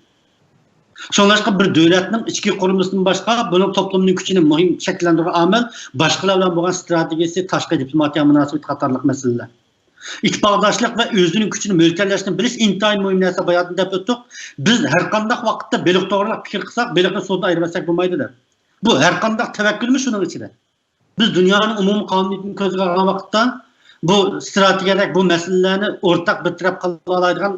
Shunlashqa bir davlatning ichki qurilmasidan boshqa buning to'plumning kuchini muhim shakllantiruvchi omil boshqalar bilan bo'lgan strategiyasi, tashqi diplomatiya munosabat qatorliq masalalar. İttifoqdoshlik va o'zining kuchini mo'ljallashni bilish intayin muhim narsa bayonida deb o'tdik. Biz har qanday vaqtda beliq to'g'riliq fikr qilsak, beliqni suvda ayirmasak bo'lmaydi deb. Bu har qanday tavakkülmi shuning ichida. Biz dunyoning umumiy qonuniyatini ko'zga olgan vaqtda bu strategiyadagi bu masalalarni o'rtaq bitirib qila oladigan,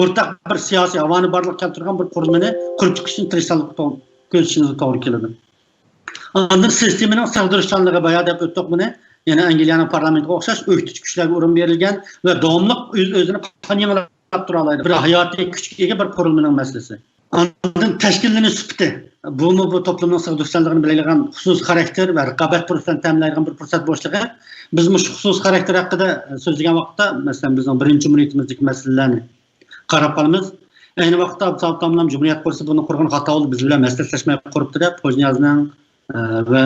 o'rtaq bir siyosiy havoni barliqqa keltirgan bir qurilmani qurib chiqishni ko'zishimiz to'g'ri keladi. Ondan sistemaning sig'dirishchanligi bayon deb o'tdik buni. Yani Angliyaning parlamentiga o'xshash o'qitish kuchlarga o'rin berilgan va davomli o'zini qaniyalab tura oladi. Bir hayotiy kuchga ega bir qurilmaning masalasi. Ondan təşkillini sübti. Bu toplumның sığdırsanlığını biləyən xüsus xarakter və rəqabət fürsətini təminləyən bir fürsət boşluğu. Biz bu xüsus xarakter haqqında sözləyən vaxtda, məsələn, bizning birinci cumhuriyetimizdəki məsələlərini qarab qalmız. Eyni vaxtda Abdullah Cumhuriyet polisi bunu qurğan xata oldu. Biz bilan məsləhətləşmə qurubdu da, Pozniyazның və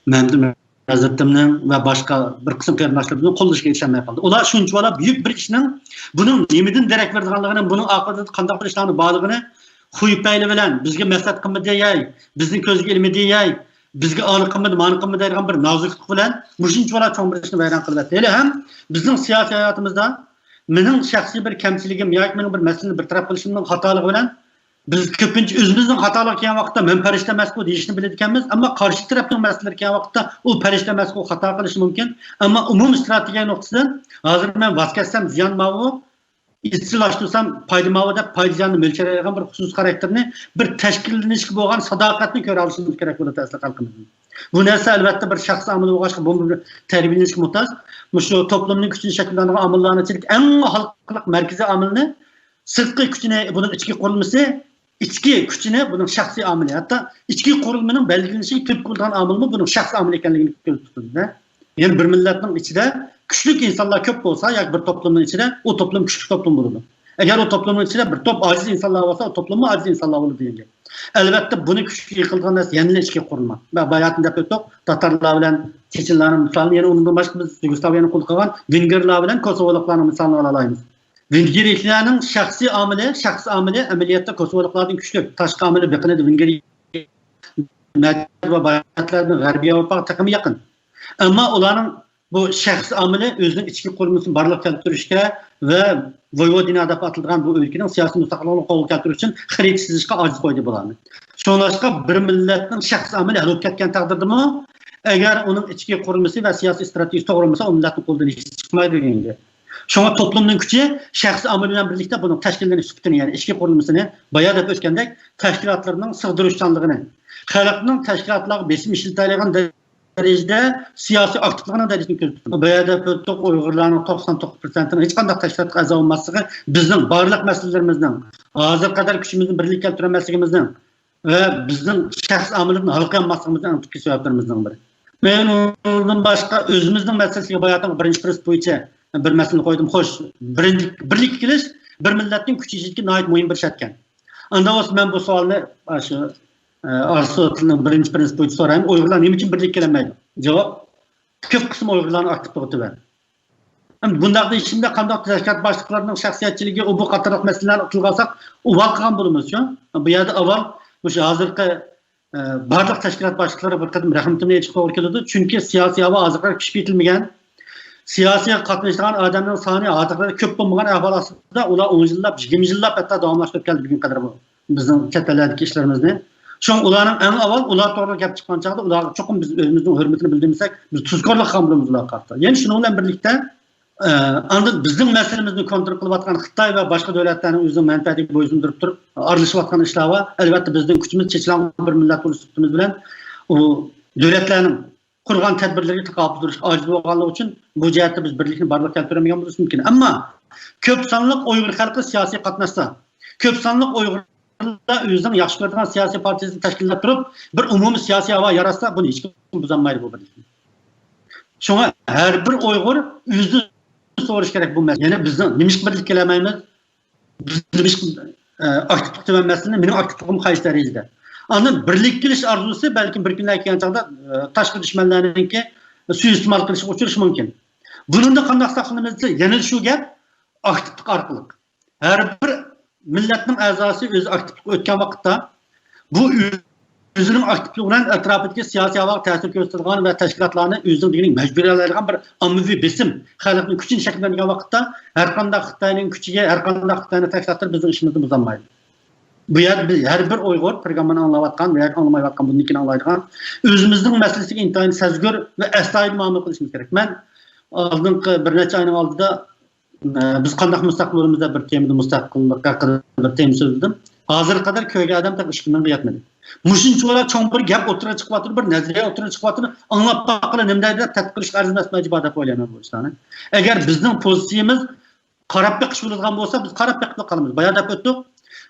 Məmdun Hazretimning və başqa bir qism qarindoshlarımızın qo'llashga erishmay qoldi. Ular shunchalar buyuk bir ishning buning nimadan darak berganligini, buning oqibatida qanday bir ishlarni borligini Xuypayli bilan bizga maslahat qilmadi yey, bizning ko'zga ilmidi yey, bizga aniq qilmadi, ma'ni qilmadi degan bir noziklik bilan mushunchalar cho'ng bir ishni vayron qilyapti. Hali ham bizning siyosiy hayotimizda mening shaxsiy bir kamchiligim yoki mening bir masalani bir taraf qilishimning xatoligi bilan biz ko'pincha o'zimizning xatolar kelgan vaqtda men farishta emas bu deyishni bilar ekanmiz, ammo qarshi tarafning masalalari kelgan vaqtda u farishta emas u xato qilishi mumkin. Ammo umumiy strategiya nuqtasidan hozir men vaz kechsam ziyon mavu istilashtirsam foyda mavu deb foydani mo'ljallangan bir xusus xarakterni bir tashkillanishga bo'lgan sadoqatni ko'ra olishimiz kerak bo'ladi asli xalqimizning. Bu narsa albatta bir shaxs omili bo'lg'achqa bu bir tarbiyalanishga muhtoj. Shu to'plumning kuchini shakllantirgan omillarning ichida eng xalqlik markaziy omilni sirtqi kuchini buning ichki qurilmasi İçki kuchini buning shaxsiy omili, hatto ichki qurilmaning belgilanishiga turtki bo'lgan omilmi buning shaxsiy omil ekanligini ko'rsatib turadi. Ya'ni bir millatning ichida kuchli insonlar ko'p bo'lsa, yoki bir to'plumning ichida u to'plum kuchli to'plum bo'ladi. Agar u to'plumning ichida bir to'p ojiz insonlar bo'lsa, u to'plumni ojiz insonlar bo'ladi degan. Albatta buni kuchli yiqilgan narsa yana ichki qurilma. Va bayatında deb o'tdik, tatarlar bilan chechenlarning misolini, yana undan boshqa biz Yugoslaviyani qo'l qilgan vengerlar bilan kosovoliklarning misolini olamiz. Vengerliklarning shaxsiy omili amaliyotda kosovoliklardan kuchli, tashqi omili biqinadi. Vengeriyat va bayatlarning g'arbiy Avropa taqimi yaqin. Ammo ularning bu shaxsiy omili o'zining ichki qurilmasini barliq keltirishga va Voyvodina deb atalgan bu o'lkaning siyosiy mustaqilligini qo'lga keltirish uchun xarid chizishga ojiz qo'ydi bularni. Shunlashqa bir millatning shaxsiy omili halok ketgan taqdirdami, agar uning ichki qurilmasi va siyosiy strategiyasi to'g'ri bo'lmasa, u millatning qo'lidan hech chiqmaydi deganga. Şuna toplumning kuchi shaxsiy omil bilan birlikda buning tashkillanish sifatini, ya'ni ichki qurilmasini bayat deb o'tgandek tashkilotlarning sig'diruvchanligini, xalqning tashkilotlarga besim ishlatadigan darajada siyosiy aktivlikning darajasini ko'rsatdi. Bayat deb o'tdik, Uyg'urlarning 99%ning hech qanday tashkilotga a'zo bo'lmasligi bizning barliq masalalarimizning, hozir qadar kuchimizni birlik keltirolmasligimizning va bizning shaxsiy omilni hal qilolmasligimizning eng turtki sabablarimizdan biri. Men undan boshqa o'zimizning masalasiga bayatning birinchi prinsip bo'yicha bir masalani qo'ydim. Xo'sh, birlik kelish bir millatning kuchsizligiga nihoyat muhim bir shartkan. Unda o'z men bu savolni shu Aristotelning birinchi prinsipi bo'yicha so'rayman. Uyg'urlar nima uchun birlik kelmaydi? Javob: ko'p qism Uyg'urlarning aktivligi tuban. Bundaqda ishimda qandaq tashkilot boshliqlarining shaxsiyatchiligi bu qatorliq masalalarni tilg'asak, uvol qilgan bo'lamiz-ku. Bu yerda avval o'sha hozirgi barliq tashkilot boshliqlari bir qadim rahmatimni aytishga to'g'ri keladi. Chunki siyosiy havo hozirga kishib yetilmagan. Siyosiy qatnashgan odamning soni hozirda ko'p bo'lmagan ahvol ostida ular 10 yillab, 20 yillab hatto davomlashtirib keldi bugun qadar bu bizning kattalardagi ishlarimizni. Shun ularning eng avval ular to'g'ri gap chiqqan chog'da ularga cho'qim biz o'zimizning hurmatini bildirmasak, biz tuzkorlik qilamiz ular qarta. Ya'ni shuning bilan birlikda endi bizning masalamizni kontrol qilayotgan Xitoy va boshqa davlatlarning o'zining manfaatiga bo'ysundirib turib aralashayotgan ishlar va albatta bizning kuchimiz chechlangan bir millat bo'lishimiz bilan u davlatlarning qurgan tadbirlarga taqobil turishga ojiz bo'lganligi uchun bu jihatda biz birlikni barliq keltirmagan bo'lishimiz mumkin. Ammo ko'p sonli Uyg'ur xalqi siyosiy qatnashsa, ko'p sonli Uyg'urlar o'zining yaxshi ko'rgan siyosiy partiyasini tashkillab turib, bir umumiy siyosiy havo yaratsa, buni hech kim buzolmaydi bu birlikni. Shunga har bir Uyg'ur o'zi so'rash kerak bu masala. Ya'ni bizni nima birlik kelamaymiz? Biz aktivlik degan masalani mening aktivligim qaysi darajada? Andan birlik kelish arzusi balki bir kunlar kelgan chog'da tashqi dushmanlarningki suiiste'mol qilishga uchrashi mumkin. Buningda qanday saqlanamiz? Yana shu gap aktivlik orqali. Har bir millatning a'zosi o'zi aktivlik o'tgan vaqtda bu o'zining aktivligi bilan atrofidagi siyosiy havoga ta'sir ko'rsatadigan va tashkilotlarni o'zining degan majburiyatlarga bir ommaviy besim xalqning kuchini shakllangan vaqtda har qanday Xitoyning kuchiga, har qanday Xitoyning tashkilotlar bizning ishimizni buzolmaydi. Bu yer her bir Uyg'ur programmani anglayotgan va anglamayotgan bundan anglaydigan o'zimizning masalasiga intayin sezgir va astoydil muomala qilishimiz kerak. Men oldingi bir necha oyning oldida biz qandaq mustaqil bo'limizda bir temada mustaqillik haqida bir tema so'zladim. Hozir qadar ko'yga odam tak 3 kundan yetmadi. Mushunchalar cho'ng bir gap o'tirib chiqyapti, bir nazariya o'tirib chiqyapti, anglab baqila nimada deb tadqiq qilish arzimas majbur deb o'ylayman bu ishlarni. Agar bizning pozitsiyamiz qarab beqish bo'ladigan bo'lsa, biz qarab beqib qolamiz. Bayat deb o'tdik.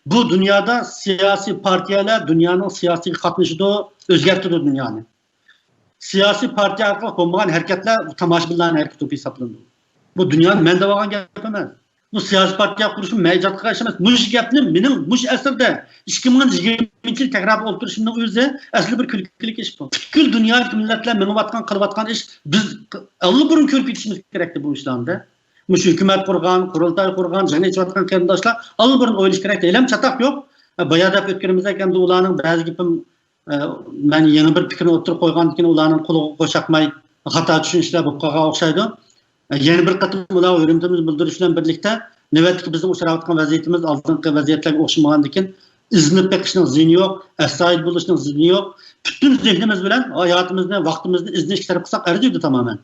bu dünyada siyasi partiyalar dünyanın siyasi katlaşıdı, özgertidi dünyani. Siyasi partiya arqılıq olmayan hareketler tamaşabillarin hareketi olduğu hesaplandı. Bu dünyanın mende vagan gap emas. Bu siyasi partiya kuruşun mevcutluğa emas. Muş gapni mening muş asrda 2020-yil takrab o'ltirishimning o'zi asli bir kulkilik ish bu. Butkul dunyo millatlar menayotgan qilayotgan ish biz allburun ko'rib ketishimiz kerakdi bu ishlarda. Mush hukumat qurgan, qurultoy qurgan, jang echayotgan qarindoshlar allburun o'ylash kerak. Elam chataq yo'q. Bayada o'tganimiz ekan ularning ba'zi gapim men yana bir fikrni o'tirib qo'ygandan keyin ularning quliga qo'shaqmay xato tushunishlar bo'lib qolgan o'xshaydi. Yeni bir qatım ular öğrendiğimiz bildirişle birlikte nöbetki bizim uçurayotgan vaziyetimiz aldığımız vaziyetlerle okşamagandikin iznip bekişinin zihni yok, esayid buluşunun zihni yok. Bütün zihnimiz bilen hayatımızda, vaktimizni izni işleri kısak eridiydi tamamen.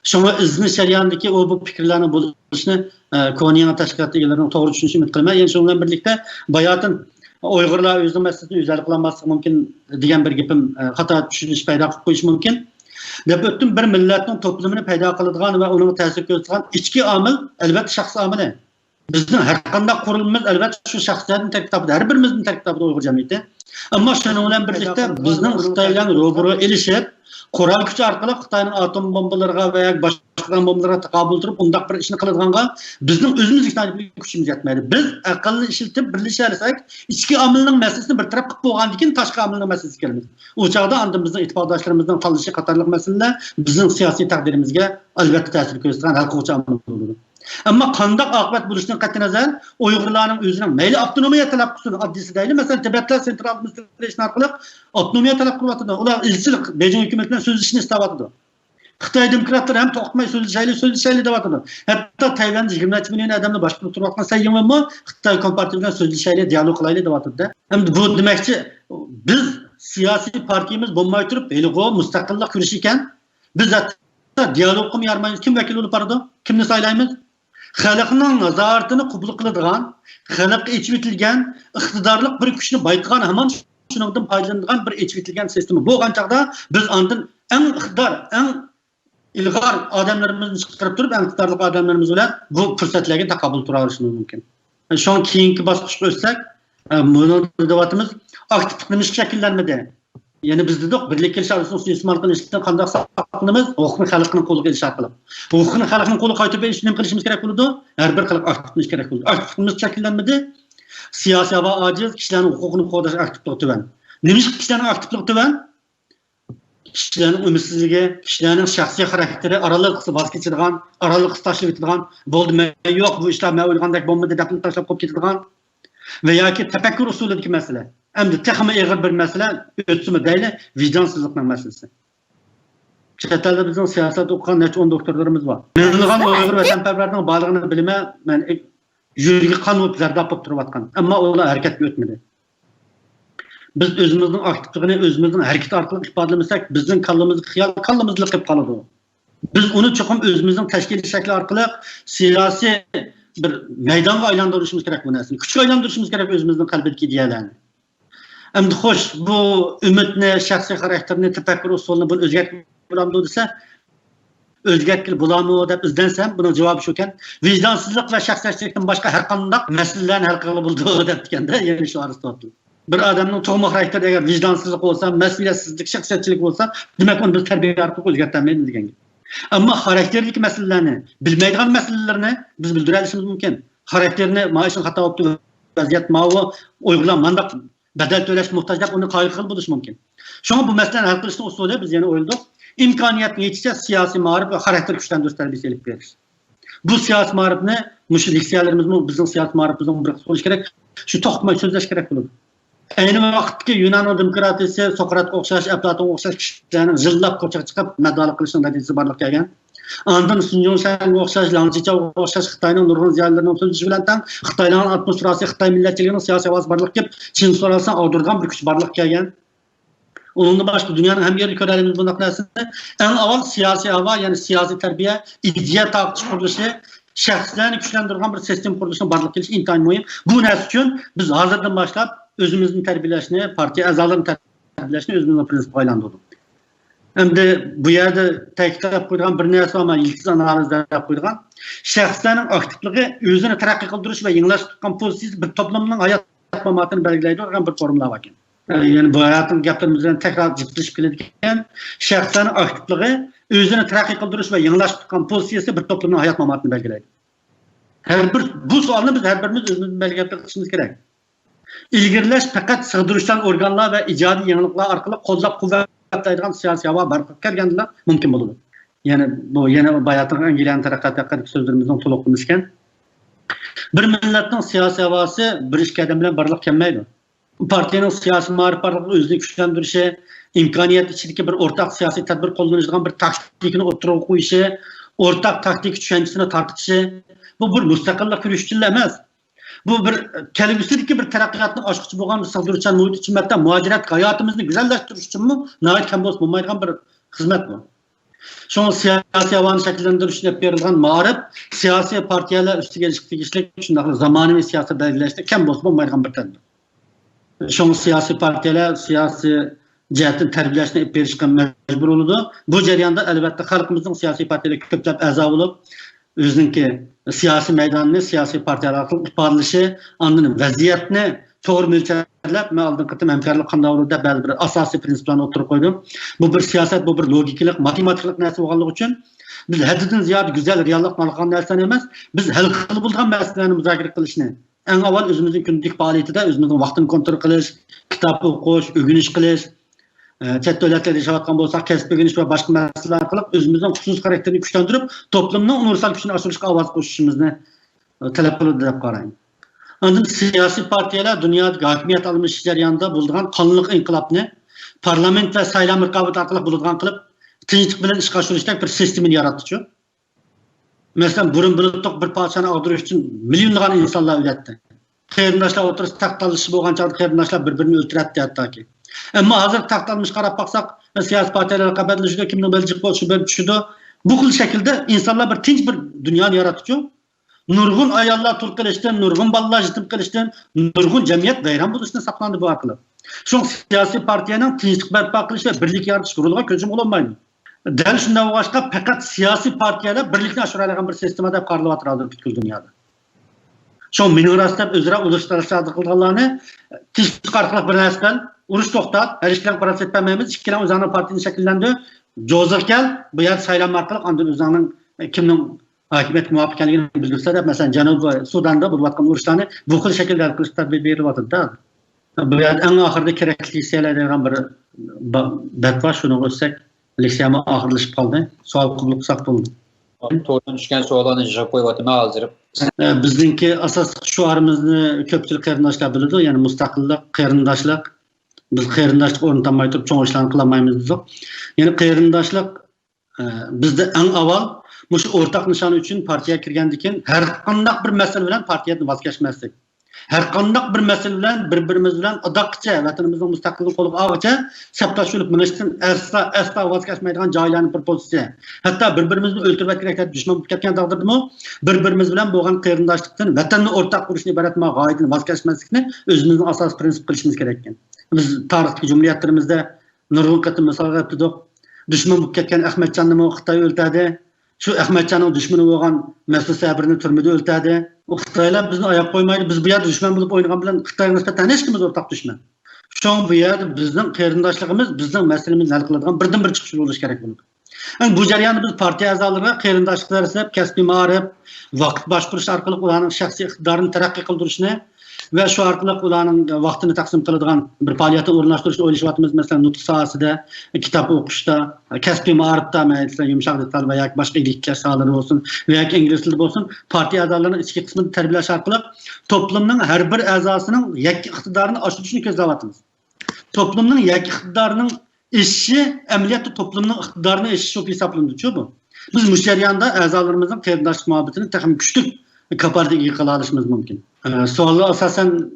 Şuna izni şeriyandaki o bu fikirlerin buluşunu Konya'nın teşkilatı yıllarının doğru düşünüşü ümit kılmaya. Yani şununla birlikte bayatın Uygurlar özünün meselesini özellik kullanması mümkün diyen bir gipim hata düşünüş payda koyuş mümkün. Bütün bir milletin toplumunu payda kılıdığan ve onun tesir gösteren içki amil elbette şahsi amili. Bizim her qandaq kurulumuz elbette şu şahsiyatın terkibinde, her birimizin terkibinde Uygur cemiyeti. Ama şununla birlikte bizim Xitayla ruburu ilişip, Kural gücü arkalı Xitayning atom bombalarına veya başka bombalara takabül turup undaq bir işini kılıdığanға bizim özümüz ikna gücümüz yetmeydi. Biz akıllı işiltip birleşersek içki amilinin meselesini bir taraf kıp boğan dikin taşkı amilinin meselesi gelmez. O çağda andımızın ittifakdaşlarımızdan tanışı katarlık meselinde bizim siyasi takdirimizge elbette tesir gösteren halk uçu amil olur. Ama qandaq akıbet buluşunun qat'i nazar Uygurların özünün meyli avtonomiya talep kısını addisi değil. Mesela Tibetler sentral administration arkalık avtonomiya talep kılıvatıdı. Ular ilçilik Beijing hükümetinden söz işini istevatıdı. Xitay demokratları hem toqmay söz işaylı devatıdı. Hatta Tayvan'da 20 milyon adamla başka oturvatkan sayın ve mu Xitay kompartiyasından söz işaylı diyalog kılaylı devatıdı. Hem bu demekçi biz siyasi partiyemiz bombayı turup beyliğo müstakillik kuruşiken biz hatta diyalog kım yarmayız. Kim vekil olup aradı? Kimni saylayımız? Xalqning nazoratini qabul qiladigan, xalqqa echib etilgan, iqtidorli bir kuchni bayqagan, hamon shuningdan foydalanadigan bir echib etilgan sistema. Bo'lgan chaqda biz ondan eng iqtidor, eng ilg'or odamlarimizni chiqarib turib, eng iqtidorli odamlarimiz bilan bu fursatlarga taqabul tura olishimiz mumkin. Shu keyingi bosqichga o'tsak, buni debatimiz aktivlik nima shakllanmadi. Yani biz dedik birlik kelish arasında istimal qilishdan qandaq saqlanamiz, huquqni xalqning qo'liga ilish orqali. Huquqni xalqning qo'liga qaytib berish nima qilishimiz kerak bo'ldi? Har bir xalq aktivlik kerak bo'ldi. Aktivligimiz shakllanmadi. Siyosiy va ojiz kishilarning huquqini qo'llash aktivligi tuban. Nima kishilarning aktivligi tuban? Kishilarning umidsizligi, kishilarning shaxsiy xarakteri araliq voz kechadigan, araliq tashlab etadigan, bo'ldi yo'q bu ishlar men o'ylagandek bo'lmadi deb tashlab qo'yib ketadigan ve yoki tafakkur usulidagi masala. Endi texmi ig'ir bir masala o'tsimi deyli vijdonsizlikning masalasi. Chet elda bizning siyosat o'qigan necha 10 doktorlarimiz bor. Minglab Uyg'ur vatanparvarlarning borlig'ini bilmay, men yuriga qon o'tib zardab bo'lib turayotgan. Ammo ular harakatga o'tmadi. Biz o'zimizning aktivligini o'zimizning harakat orqali ifodalamasak, bizning kallamizga xiyol kallamizlik qilib qoladi. Biz uni cho'qim o'zimizning tashkiliy shakli orqali siyosiy bir maydonga aylantirishimiz kerak bu narsani. Kuchga aylantirishimiz kerak o'zimizning qalbidagi ideyalarni. Endi xo'sh, bu umidni, shaxsiy xarakterni, tafakkur usulini buni o'zgartirib bo'lamdi desa, o'zgartirib bo'lamdi deb izlansam, buning javobi shu ekan. Vijdonsizlik va shaxsiyatchilikdan boshqa har qanday masalalarni hal qilib bo'ldi debganda, ya'ni shu Aristotel. Bir odamning tug'ma xarakteri agar vijdonsizlik bo'lsa, mas'uliyatsizlik, shaxsiyatchilik bo'lsa, demak uni biz tarbiya orqali o'zgartirmaymiz degan gap. Ammo xarakterlik masalalarni, bilmaydigan masalalarni biz bildira olishimiz mumkin. Xarakterni maishin xato bo'lib vaziyat ma'vo Uyg'urlar mandaq bedel to'lash muhtoj deb uni qoyil qilib bo'lish mumkin. Shunga bu masalani hal qilishning usuli biz yana o'yladik. İmkoniyatni yetishcha siyosiy ma'rif va xarakter kuchlantirish tarbiyasi olib berish. Bu siyosiy ma'rifni mush leksiyalarimiz bizning siyosiy ma'rifimizning bir qismi bo'lishi kerak. Shu to'xtamay so'zlash kerak bo'ladi. Ayni vaqtda Yunan demokratiyasi, Sokratga o'xshash, Aflatonga o'xshash kishilarning jillab ko'chaga chiqib madallik qilishning natijasi borliq kelgan. Ondan Sunjonsanga o'xshash, Langjichawga o'xshash Xitoyning nurg'un ziyolilarining so'zishi bilan tam Xitoyning atmosferasi, Xitoy millatchiligining siyosiy ovozi borliq kelib, Chin so'ralsan avdirgan bir kuch borliq kelgan. Onunla başka dünyanın hem yeri körelimiz bu noktasında en avval siyasi hava yani siyasi terbiye, ideya takip kuruluşu, şahslarını güçlendiren bir sistem kuruluşuna barlık geliş intihar mühim. Bu nesli için biz hazırdan başlayıp özümüzün terbiyeleşini, partiye azaların terbiyeleşini özümüzün prensip paylandırdık. Hem de bu yerde tekrar koyduğum bir nesli ama yıldız analizler koyduğum şahsların aktifliği özünü terakki kıldırış ve yenileş tutan pozisyonu bir toplumun hayat hayat mamatını belgileydiği bir formula var. Yani bu hayatın gaplarımızdan tekrar ciddileşip gelirken şahsların aktifliği özünü terakki kıldırış ve yenilaşıp tutan pozisyası bir toplumun hayat mamatını belgileydi. Bu sualını biz her birimiz özümüzün belgileyip kılışımız gerek. İlgirleş fakat sığdırıştan organlar ve icadi yenilikler arkalı kollap kuvvetlaydıgan siyasi hava barkıp kergendiler mümkün bulunur. Yani bu yeni bayatın İngilizce tarakat hakkındaki sözlerimizden toluqlamışken bir milletin siyasi havası bir iş kademle barlık kelmeydi. Partiyanın siyasi marifetini özünü güçlendirişi, imkaniyet içindeki bir ortak siyasi tedbir kullanıcıdan bir taktikini oturup koyuşu, ortak taktik düşüncesini tartışışı, bu bir müstakillik yürüyüşçülü emez. Bu bir kelimesindeki bir terakkiyatını aşkıcı boğan bir sığdırıcıdan muhit için hatta muhaciret hayatımızı güzelleştiriş için mi? Nahit kembos bulmaydıgan bir hizmet bu. Şunu siyasi havanı şekillendirişine için hep verilgen mağarip, siyasi partiyeler üstü gelişiklik şundaklı zamanı ve siyasi belirleşti, kembos bulmaydıgan bir tedbir. Şunu siyasi partiyeler, siyasi cihetin terbiyeleşine ip verişken mecbur oldu. Bu ceriyanda elbette halkımızın siyasi partiyeleri köplep əza olup, özünki siyasi meydanını, siyasi partiyeler arkalık ifadeləşi, andının vəziyyətini doğru mülçerlep, mən aldığım qıtım əmkarlıq qandaq da bəzi bir asasi prinsiplerini oturup koydum. Bu bir siyaset, bu bir logikilik, matematiklik nəsi olğanlıq üçün biz həddidin ziyade güzel reallık nalıqan nəsən emas, biz həl qılıb bulduğan məsələni müzakirə qilishni en avval özümüzün günlük faaliyetinde özümüzün vaxtını kontrol qilish, kitap okuş, ögünüş qilish, chet davlatlarda yaşayotgan bo'lsak, kasb ögünüş ve başka meseleler qilib özümüzün xusus karakterini güçlendirip toplumning universal kuchini oshirishga ovoz qo'shishimizni talab qiladi deb qarayman. Ondan siyasi partiyalar dunyoda hokimiyat almış jarayonida bo'lgan qonunliq inqilobni parlament va saylam raqobat orqali bo'ladigan qilib tinchlik bilan ishga oshirishda bir sistemini yaratdi. Mesela burun bulutluk bir parçanı aldırış için milyonlagan insanlar üretti. Qeyrindaşlar oturuş taktalılışı boğan çağda qeyrindaşlar birbirini öldüretti hatta ki. Ama hazır taktalmış qarab baksak, siyasi partiyalar raqobatlaşıda kimning beljik bo'lishi bir tushidi. Bu xil şekilde insanlar bir tinch bir dünyani yaratıyor. Nurgun ayollar tul qilishdan, nurgun bolalar yetim qilishdan, nurgun jamiyat vayron bo'lishdan saqlandi bu orqali. Shu siyasi partiyaning tinchlik barpo qilish va birlik yaratish yo'liga ko'chim bo'lmaydi. Dal shundan boshqa faqat siyasi partiyalar birlikni oshiradigan bir sistema deb qaralyapti hozir butkul dunyoda. Shu mening rostab o'zaro ulushtirish qilganlarni tinchlik orqali bir narsa urush to'xtat, hech ishlar qarab etmaymiz, ikkilan o'zini partiyani shakllandi, jo'ziq kel, bu yer saylam orqali andan o'zining kimning hokimiyat muvofiq ekanligini bildirsa deb, masalan, Janubiy Sudanda bo'layotgan urushlarni bu xil shaklda qilishda berilyapti-da. Bu yer eng oxirida kerakli selaydigan bir batva shuni o'tsak leksiyamı ahırlaşıp kaldı. Sual kubuluk sak buldu. Torun düşken suallarını cevap koyuvatımı hazırım. Bizdeki asas şuarımızı köpçülük qeyrindaşlar bildi. Yani müstakillik, qeyrindaşlık. Biz qeyrindaşlık ornutamayı tutup çoğu işlerini kılamayımız. Yani qeyrindaşlık bizde en avval bu ortak nişanı için partiye kirgendikin her qandaq bir mesele bilen partiyeden vazgeçmezdik. Her qandaq bir mesele bilen birbirimiz bilen adaqça, vatanımızın müstakillik olup ağaça septaşılıp mınıştın asla vazgeçmeydiğen cahilani bir pozisiya. Hatta birbirimizni öldürmek gerekli düşman bu ketken dağdırdı mı? Birbirimiz bilen boğan qeyrindaşlıktan vatanını ortak kuruşunu ibaret ma gayetini vazgeçmezlikini özümüzün asas prinsip kılışımız gerekken. Biz tarihteki cumhuriyetlerimizde nurgun qatım misal yaptık. Düşman bu ketken Ahmetcan'ı mı Xitay öldürdü. Şu Ahmetcan'ın düşmanı boğan Mesut Sabir'ini türmede öldürdü. O Xitaylar bizni ayak koymaydı. Biz bu yerde düşman bulup oynagan bilen Xitay'a nispeten hiç kimimiz ortak düşman. Şu an bu yerde bizning qeyrindaşlığımız, bizning meselemizni hal qiladigan birdan bir chiqish bo'lishi kerak bo'ladi. Yani bu jarayonni biz partiya a'zolari qeyrindaşlıklar istab, kasbiy ma'rif, vaqt boshqarish orqali ularning shaxsiy iqtidorini taraqqiy qildirishni ve şu orqali ularning vaqtini taqsim qiladigan bir faoliyatni o'rnashtirishni o'ylashyapmiz. Masalan, nutq sohasida, kitap o'qishda, kasbiy ma'rifda, masalan, yumshoq detal va yoki boshqa iliklar sohalari bo'lsin, va yoki ingliz tilida bo'lsin, partiya a'zolarining ichki qismini tarbiyalash orqali toplumning har bir a'zosining yakka iqtidorini oshirishni ko'zlayapmiz. Toplumning yakka iqtidorining eşi, amaliyotda toplumning iqtidorini eşi çok hisoblanadi-ku bu. Biz bu jarayonda a'zolarimizning qeyrindaşlik muhabbetini texnik kuchli kapardiga qila olishimiz mumkin. Suallar asasen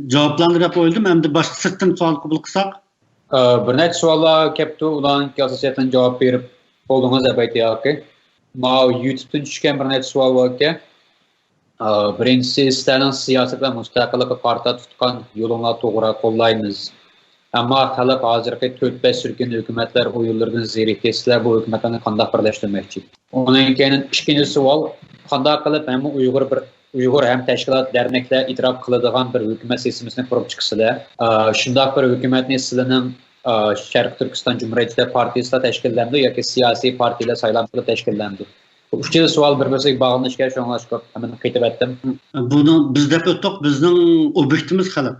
cevaplandırıp oldum. Hem de başka sırttan sual kabul kısak. Bir neçe suallar kepti. Ulan asasiyetten cevap verip olduğunuz elbette ki. Ma YouTube'dan düşken bir neçe sual var ki. Birincisi istenen siyaset ve müstakillik'i parta tutkan yolunla doğru kollayınız. Ama halk hazırki 4-5 sürgün hükümetler o yıllardan zirikesler bu hükümetlerini qandaq birleştirmekçi. Onun keyin ikinci sual qandaq qilib hem Uyghur bir Uyghur hem teşkilat, dernekler itiraf kılıdığan bir hükümet sistemini kurup çıksılar. Şundak bir hükümetini sizlerin Şərqi Turkistan Cumhuriyetçiler Partiyası teşkillendi ya ki siyasi partiyle saylantılı teşkillendi. Bu üçüncü sual bir-birisiyle bağlanışken şu anlaşıp hemen kıytıp ettim. Bunu biz de öttük, bizden obyektimiz xalq.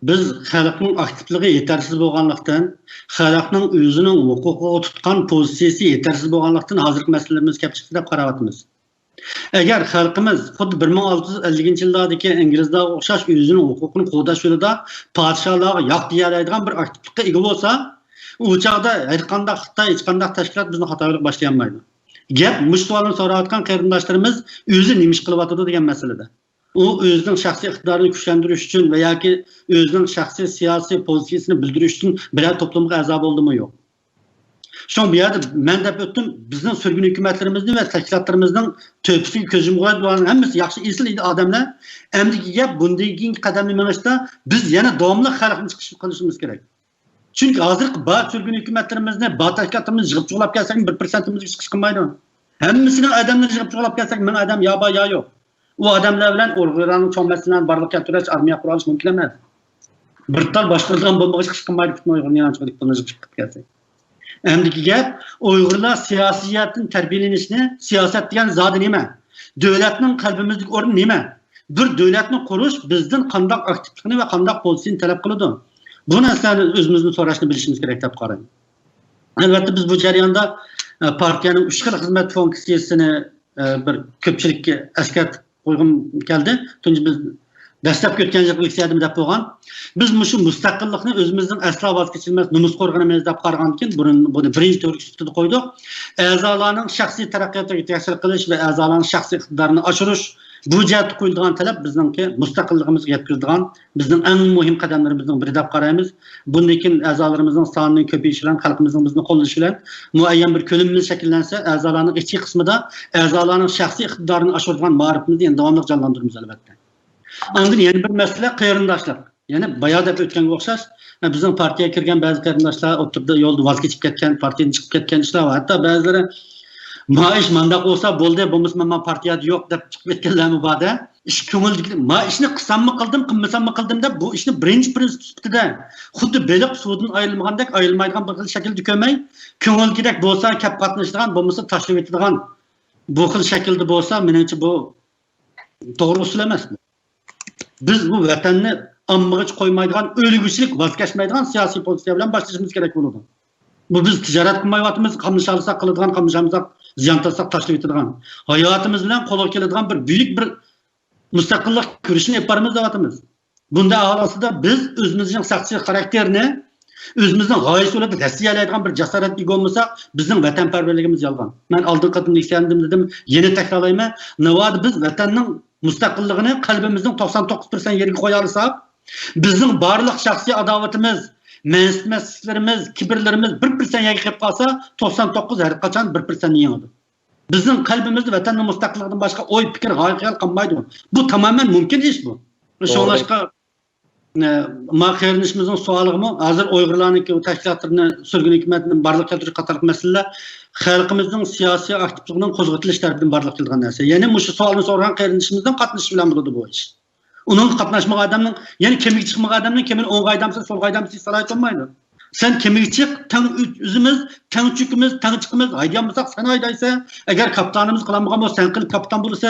Biz xalqның aktifliği yetersiz bolğanlıqdan, xalqның özünün huququnu tutqan pozisiyası yetersiz bolğanlıqdan hazırki meselelerimiz kep çıktı dep qaravatmız. Eğer xalqımız xuddi 1650 yıllardaki İngilizlerge oxşaş özünün huququnu qo'dash yo'lida podshohlarga yo'q deyalaydigan bir aktivlikka ega bo'lsa, u chaqda hech qanday tashkilot bizni xatolik boshlaolmaydi. Gap mush savolni so'rayotgan qarindoshlarimiz o'zi nima ish qilyapti degan masalada. U o'zining shaxsiy iqtidorini kuchlantirish uchun va yoki o'zining shaxsiy siyosiy pozitsiyasini bildirish uchun biror to'plamga a'zo bo'ldimi yo'q. Şu an bir yerde ben de öttüm, bizden sürgün hükümetlerimizin ve teşkilatlarımızın tövbüsü közüm koyduğunun hemmesi yaxşı isil adamlar. Emdiki gap bundaki kademli menajda biz yana devamlı halkın çıkışı konuşmamız gerek. Çünkü hazır bazı sürgün hükümetlerimizde bazı teşkilatlarımız yığıp çoğalap gelsek 1%'imiz çıkış kılmaydı. Hemmisinin adamları yığıp çoğalap gelsek ben adam ya yok. O adamlar bilen Uygurların çoğunmasından varlık keltiriş, armiya kuralış mümkün emez. Bir tal başkasından bomba çıkış kılmaydı bütün Uygur'un yançılık bunu çıkıp gelsek. Emdiki gap Uygurlar siyasiyatin terbiyelenişini, siyaset degan zodi nima? Devletning qalbimizdagi o'rni nima? Bir devletni qurish bizdan qandaq aktivligini va qandaq pozitsiyani talab qiladi. Bu narsani o'zimizni so'rashni bilishimiz kerak deb qarayman. Albatta biz bu jarayonda partiyaning 3 xil xizmat funksiyasini bir ko'pchilikka eskartib qo'ygim keldi. Tunji biz dastlabki o'tgan yil iqtisodiy deb qo'ygan. Biz shu mustaqillikni o'zimizning aslo voz kechilmas nomus qo'rg'onimiz deb qaragan ekan, buni birinchi to'g'ri sifatida qo'ydik. A'zolarning shaxsiy taraqqiyotiga ta'sir qilish va a'zolarning shaxsiy iqtidorini oshirish bu jihatda qo'yilgan talab bizningki mustaqilligimizga yetkazadigan bizning eng muhim qadamlarimizning biri deb qaraymiz. Bundan keyin a'zolarimizning sonining ko'payishi bilan xalqimizning bizni qo'llashi bilan muayyan bir ko'limimiz shakllansa, a'zolarning ichki qismida a'zolarning shaxsiy iqtidorini oshiradigan ma'rifimizni yana davomli jonlantiramiz albatta. Ondan yana bir masala qarindoshlar. Yani bayağı da ötken okşaş, bizim partiye kirgen bazı kardeşler oturdu yolda vazgeçip ketken, partiyenin çıkıp ketken işler var. Hatta bazıları maaş mandak olsa boldu, bu Müslüman partiyada yok da çıkıp ketkenler mi vardı? İş köngüldeki, maaşını kısam mı kıldım, kımmısam mı kıldım da bu işini birinci prinsipte xuddi belik suudun ayrılmagandek, ayrılmaydigan bir şekilde kömey, köngüldeki bolsa kep katlaştıran, bulmasa taşlayıp etadigan bu xil şekilde bolsa, menimce bu doğru usul emas. Biz bu vatanni ammaga qo'ymaydigan, o'lgüçülük vazgeçmeydigan siyasi pozitsiya bilan başlaşımız gerek bo'ladi. Bu biz tijorat qilmayapmiz, qamnish alsak qiladigan, qamnishamisak ziyon tasaq tashlab etadigan. Hayotimiz bilan qo'lga keladigan bir buyuk bir mustaqillik kurishini yaparmiz deyapmiz. Bunda aholida biz o'zimizning shaxsiy xarakterini, o'zimizning g'oyasi yo'lida tasdiqlaydigan bir jasorat ega bo'lmasak, bizning vatanparvarligimiz yolg'on. Men oldin qatim dedim, yana takrorlayman. Navoda biz vatanning mustaqilligini qalbimizning 99% yerga qo'ya olsak, bizning barliq shaxsiy adovatimiz, mensitmasliklarimiz, kibrlarimiz 1% yerga kelib qolsa, 99 har qachon 1% yengadi. Bizning qalbimizda vatanning mustaqilligidan boshqa o'y, fikr, g'oya qolmaydi. Bu tamoman mumkin ish bu. Shunlashqa ma qarinishimizning savolimi hozir Uyg'urlarning tashkilotlarini sürgün hükümetinin barliq keltirish qatorliq masalalar xalqimizning siyosiy aktivligining qo'zg'atilish tarafidan barliq kelgan narsa. Ya'ni shu savolni so'ragan qarinishimizdan qatnashish bilan bo'ladi bu ish. Onun qatnashmagan adamning, ya'ni kemik chiqmagan adamning kemin o'ng qaydamsa, so'l qaydamsa salayt olmaydi. Sen kemik chiq, tang o'zimiz, tang chukimiz, tang chiqimiz haydayamsak sen haydaysa, agar kapitanimiz qilamagan bo'lsa, sen qilib kapitan bo'lsa,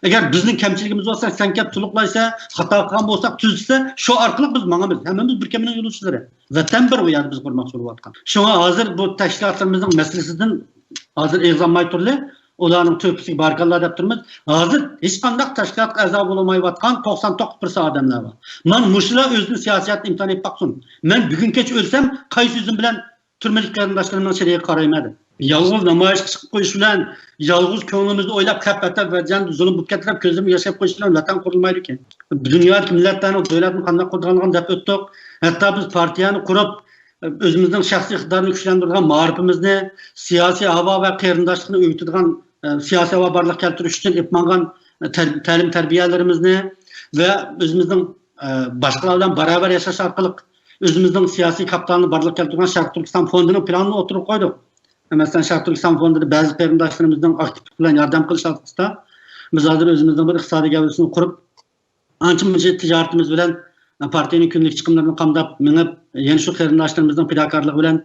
agar bizning kamchiligimiz bo'lsa, sen kelib tuluqlaysa, xato qilgan bo'lsak tuzsa, shu orqali biz mangamiz. Hammamiz bir kemining yo'lovchilari. Vatan bir u yerda biz qurmoqchi bo'layotgan. Shunga hozir bu tashkilotlarimizning masalasidan hozir eg'zamay turli ularning tövbüsü barakallah deb turmiz. Hozir hech qanday tashkilotga a'zo bo'lmayotgan 99% odamlar bor. Men mushlar o'zini siyosatni imtihon etib baqsin. Men bugun kech o'lsam, qaysi o'zim bilan turmalik qarindoshlarimning shariga qaraymadim. Yolg'iz namoyish chiqib qo'yish bilan, yolg'iz ko'nglimizni o'ylab qapata va jan zulm bo'lib ketirib ko'zimni yashab qo'yish bilan vatan qurilmaydi ekan. Dunyodagi millatlarning davlatni qanday qurganligini deb o'tdik. Hatto biz partiyani qurib özümüzden şahsi iqtidarını güçlendirdiğin ma'rifimizni, siyasi hava ve qarindoshlikni o'yitadigan siyasi hava barliq keltirish uchun epmangan ta'lim tarbiyalarimizni ve özümüzden boshqalar bilan baravar yashash orqali özümüzden siyasi kapitalni barliq keltirgan Şərqi Turkistan fondining planini o'tirib qo'ydik. Masalan, Şərqi Turkistan fondida ba'zi qarindoshlarimizning aktivlik bilan yordam qilish asosida Biz hozir o'zimizning bir iqtisodiy gavdasini qurib, ancha-muncha tijoratimiz bilan partiyaning kunlik chiqimlarini qamdab, minib, yana shu qarindoshlarimizning fidokorligi bilan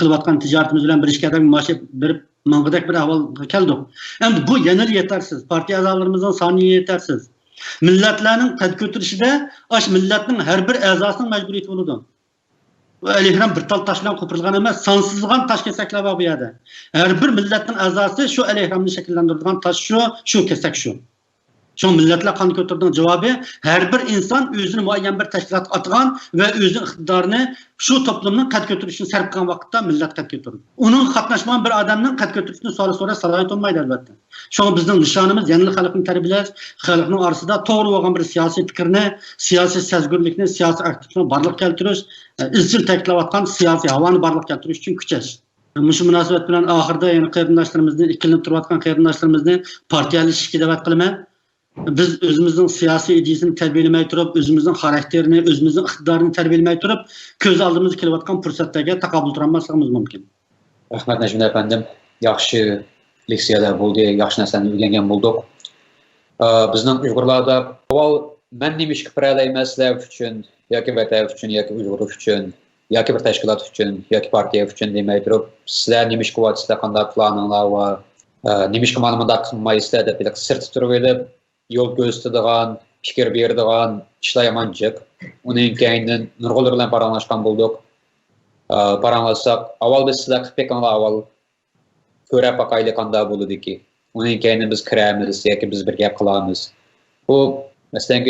qilayotgan tijoratimiz bilan bir ishga maosh berib, mang'idak bir ahvolga keldik. Endi bu yana yetarsiz. Partiya a'zolarimizning soni yetarsiz. Milletlerning qad ko'tarishida ash millatning har bir a'zosining majburiyati bo'ladi. Bu alihram bir tal tosh bilan qo'pirilgan emas, sonsizg'an tosh kesaklar bor bu yerda. Har bir millatning a'zosi shu alihramni shakllantiradigan tosh shu kesak shu. Şu milletler kan götürdüğün cevabı her bir insan özünü muayyen bir teşkilat atgan ve özünün iktidarını şu toplumun kat götürüşünü serpkan vakitte millet kat götürür. Onun katlaşmayan bir adamın kat götürüşünü sonra salayet olmaydı elbette. Şu bizim nişanımız yenilik halkını terbiyeler, halkının arasında doğru olan bir siyasi fikrini, siyasi sezgürlükünü, siyasi aktifliğini barlık keltiriş, izcil teklavatkan siyasi havanı barlık keltiriş için küçeş. Şu münasebet bilen ahırda yani kayırdaşlarımızın, ikilinip duruvatkan kayırdaşlarımızın partiyalışık davet kılmaya, biz özümüzün siyasi ideyasini terbiyelemey turib, özümüzün karakterini, özümüzün iktidarını terbiyelemey turib, köz aldığımız kilovatkan fırsatlarga takabül turanmasligimiz mümkün. Rahmat Necmi efendim, yaxshi leksiyalar bo'ldi, yaxshi narsani o'rgangan bo'ldik. Bizning Uyg'urlarda avval men nima ish qilib sizlar uchun, yoki vatan uchun, yoki Uyg'ur uchun, yoki bir tashkilot uchun, yoki partiya uchun demay turib, sizlar nima ish qilyapsizlar, qanday planinglar va nima ish qilmaymanda qilmaysizlar deb sirtib turib yol gösterdiğen, fikir berdiğen işler yamancık. Onun keyinden nurg'ullar bilan paranglashgan bo'ldik. Paranglashsak, avval biz sizlar qilib bekkanlar avval ko'rib baqaylik qanday bo'ladiki. Onun keyinden biz kiramiz yoki biz bir gap qilamiz. Bu masalan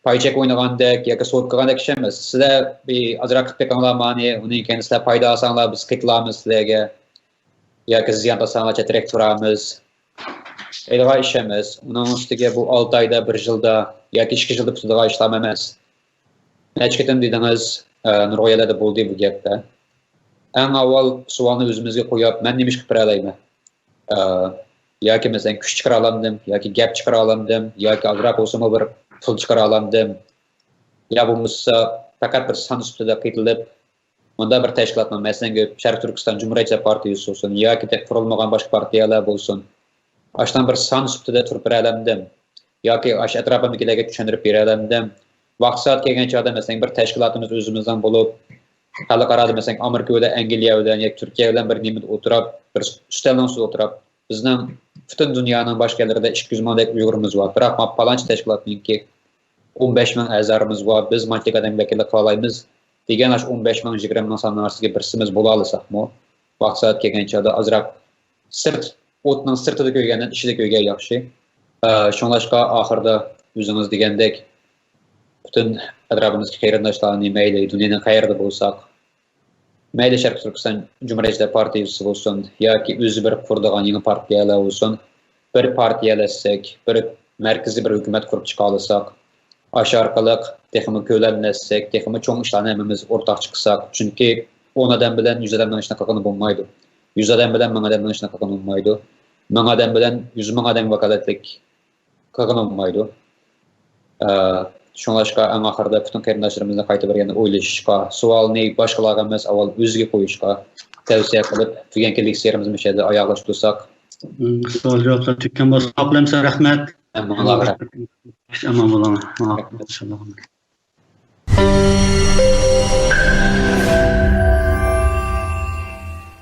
paychek o'ynagandek yoki so't qilgandek ish emas. Sizlar bir azroq qilib bekkanlar ma'ni, onun keyin sizlar foyda olsanglar biz qilamiz sizlarga. Yoki ziyon olsanglar chatirib turamiz. Elva işemiz, onun üstüge bu 6 ayda, 1 yılda, yoki 2 yılda tutadigan işlem emas. Neçketim dediniz, Nurg'oylarda bo'ldi bu gapda. Eng avval savolni o'zimizga qo'yib, men nima ish qilib beralayman? Yoki masalan kuch chiqara olamdim, yoki gap chiqara olamdim, yoki azroq bo'lsa bir pul chiqara olamdim. Ya bo'lmasa faqat bir son ustida qitilib, bunda bir tashkilotni, masalan, Sharq Turkiston Jumhuriyetçiler partiyasi olsun, yoki qurilmagan boshqa partiyalar bo'lsin. Aştan bir san üstüde turib beralamdim. Yoki aş etrafımdagilarga tushuntirib beralamdim. Vaqt soat kelgancha adam masalan bir tashkilotimiz o'zimizdan bo'lib, xalqaro masalan Amerika bilan, Angliya bilan yoki Turkiya bilan bir nimada o'tirib, bir ustaldan ustida o'tirib, bizning butun dunyoning boshqa yerlarida 200 mingdek Uyg'urimiz bor. Biroq palanchi tashkilotningki 15 ming a'zorimiz bor. Biz mantiq odam vakillik qila olamiz. Degan ash 15 ming 20 ming sonlar orasiga birsimiz bo'la olsakmi, vaqt soat kelgancha azroq o'tning sirtida ko'ygandan ichida ko'ygan yaxshi. Shunlashqa oxirida o'zingiz degandek butun atrofimizdagi qarindoshlarni mayli dunyoning qayerda bo'lsak, mayli Sharq Turkiston Jumhuriyetçiler partiyasi bo'lsin yoki o'zi bir qurdigan yangi partiyalar bo'lsin, bir partiyalashsak, bir markaziy bir hukumat qurib chiqa olsak, o'sha orqali texnik ko'lamlasak, texnik cho'ng ishlarni hammamiz o'rtaq chiqsak, chunki 10 odam bilan 100 odamdan ishni qilgani bo'lmaydi. 100 odam bilan 1000 odamdan ishni qilgani bo'lmaydi. 1000 odam bilan 100 ming odam vakolatlik qilgani bo'lmaydi. Shunlashqa eng oxirida butun qarindoshlarimizni qayta bir yana o'ylashishga, savolni boshqalarga emas, avval o'ziga qo'yishga tavsiya qilib, bugungi leksiyamizni mishada oyoqlash tursak. Savol javoblar tutgan bo'lsa, oqlamsa rahmat. Amon bo'ling. Inshaalloh.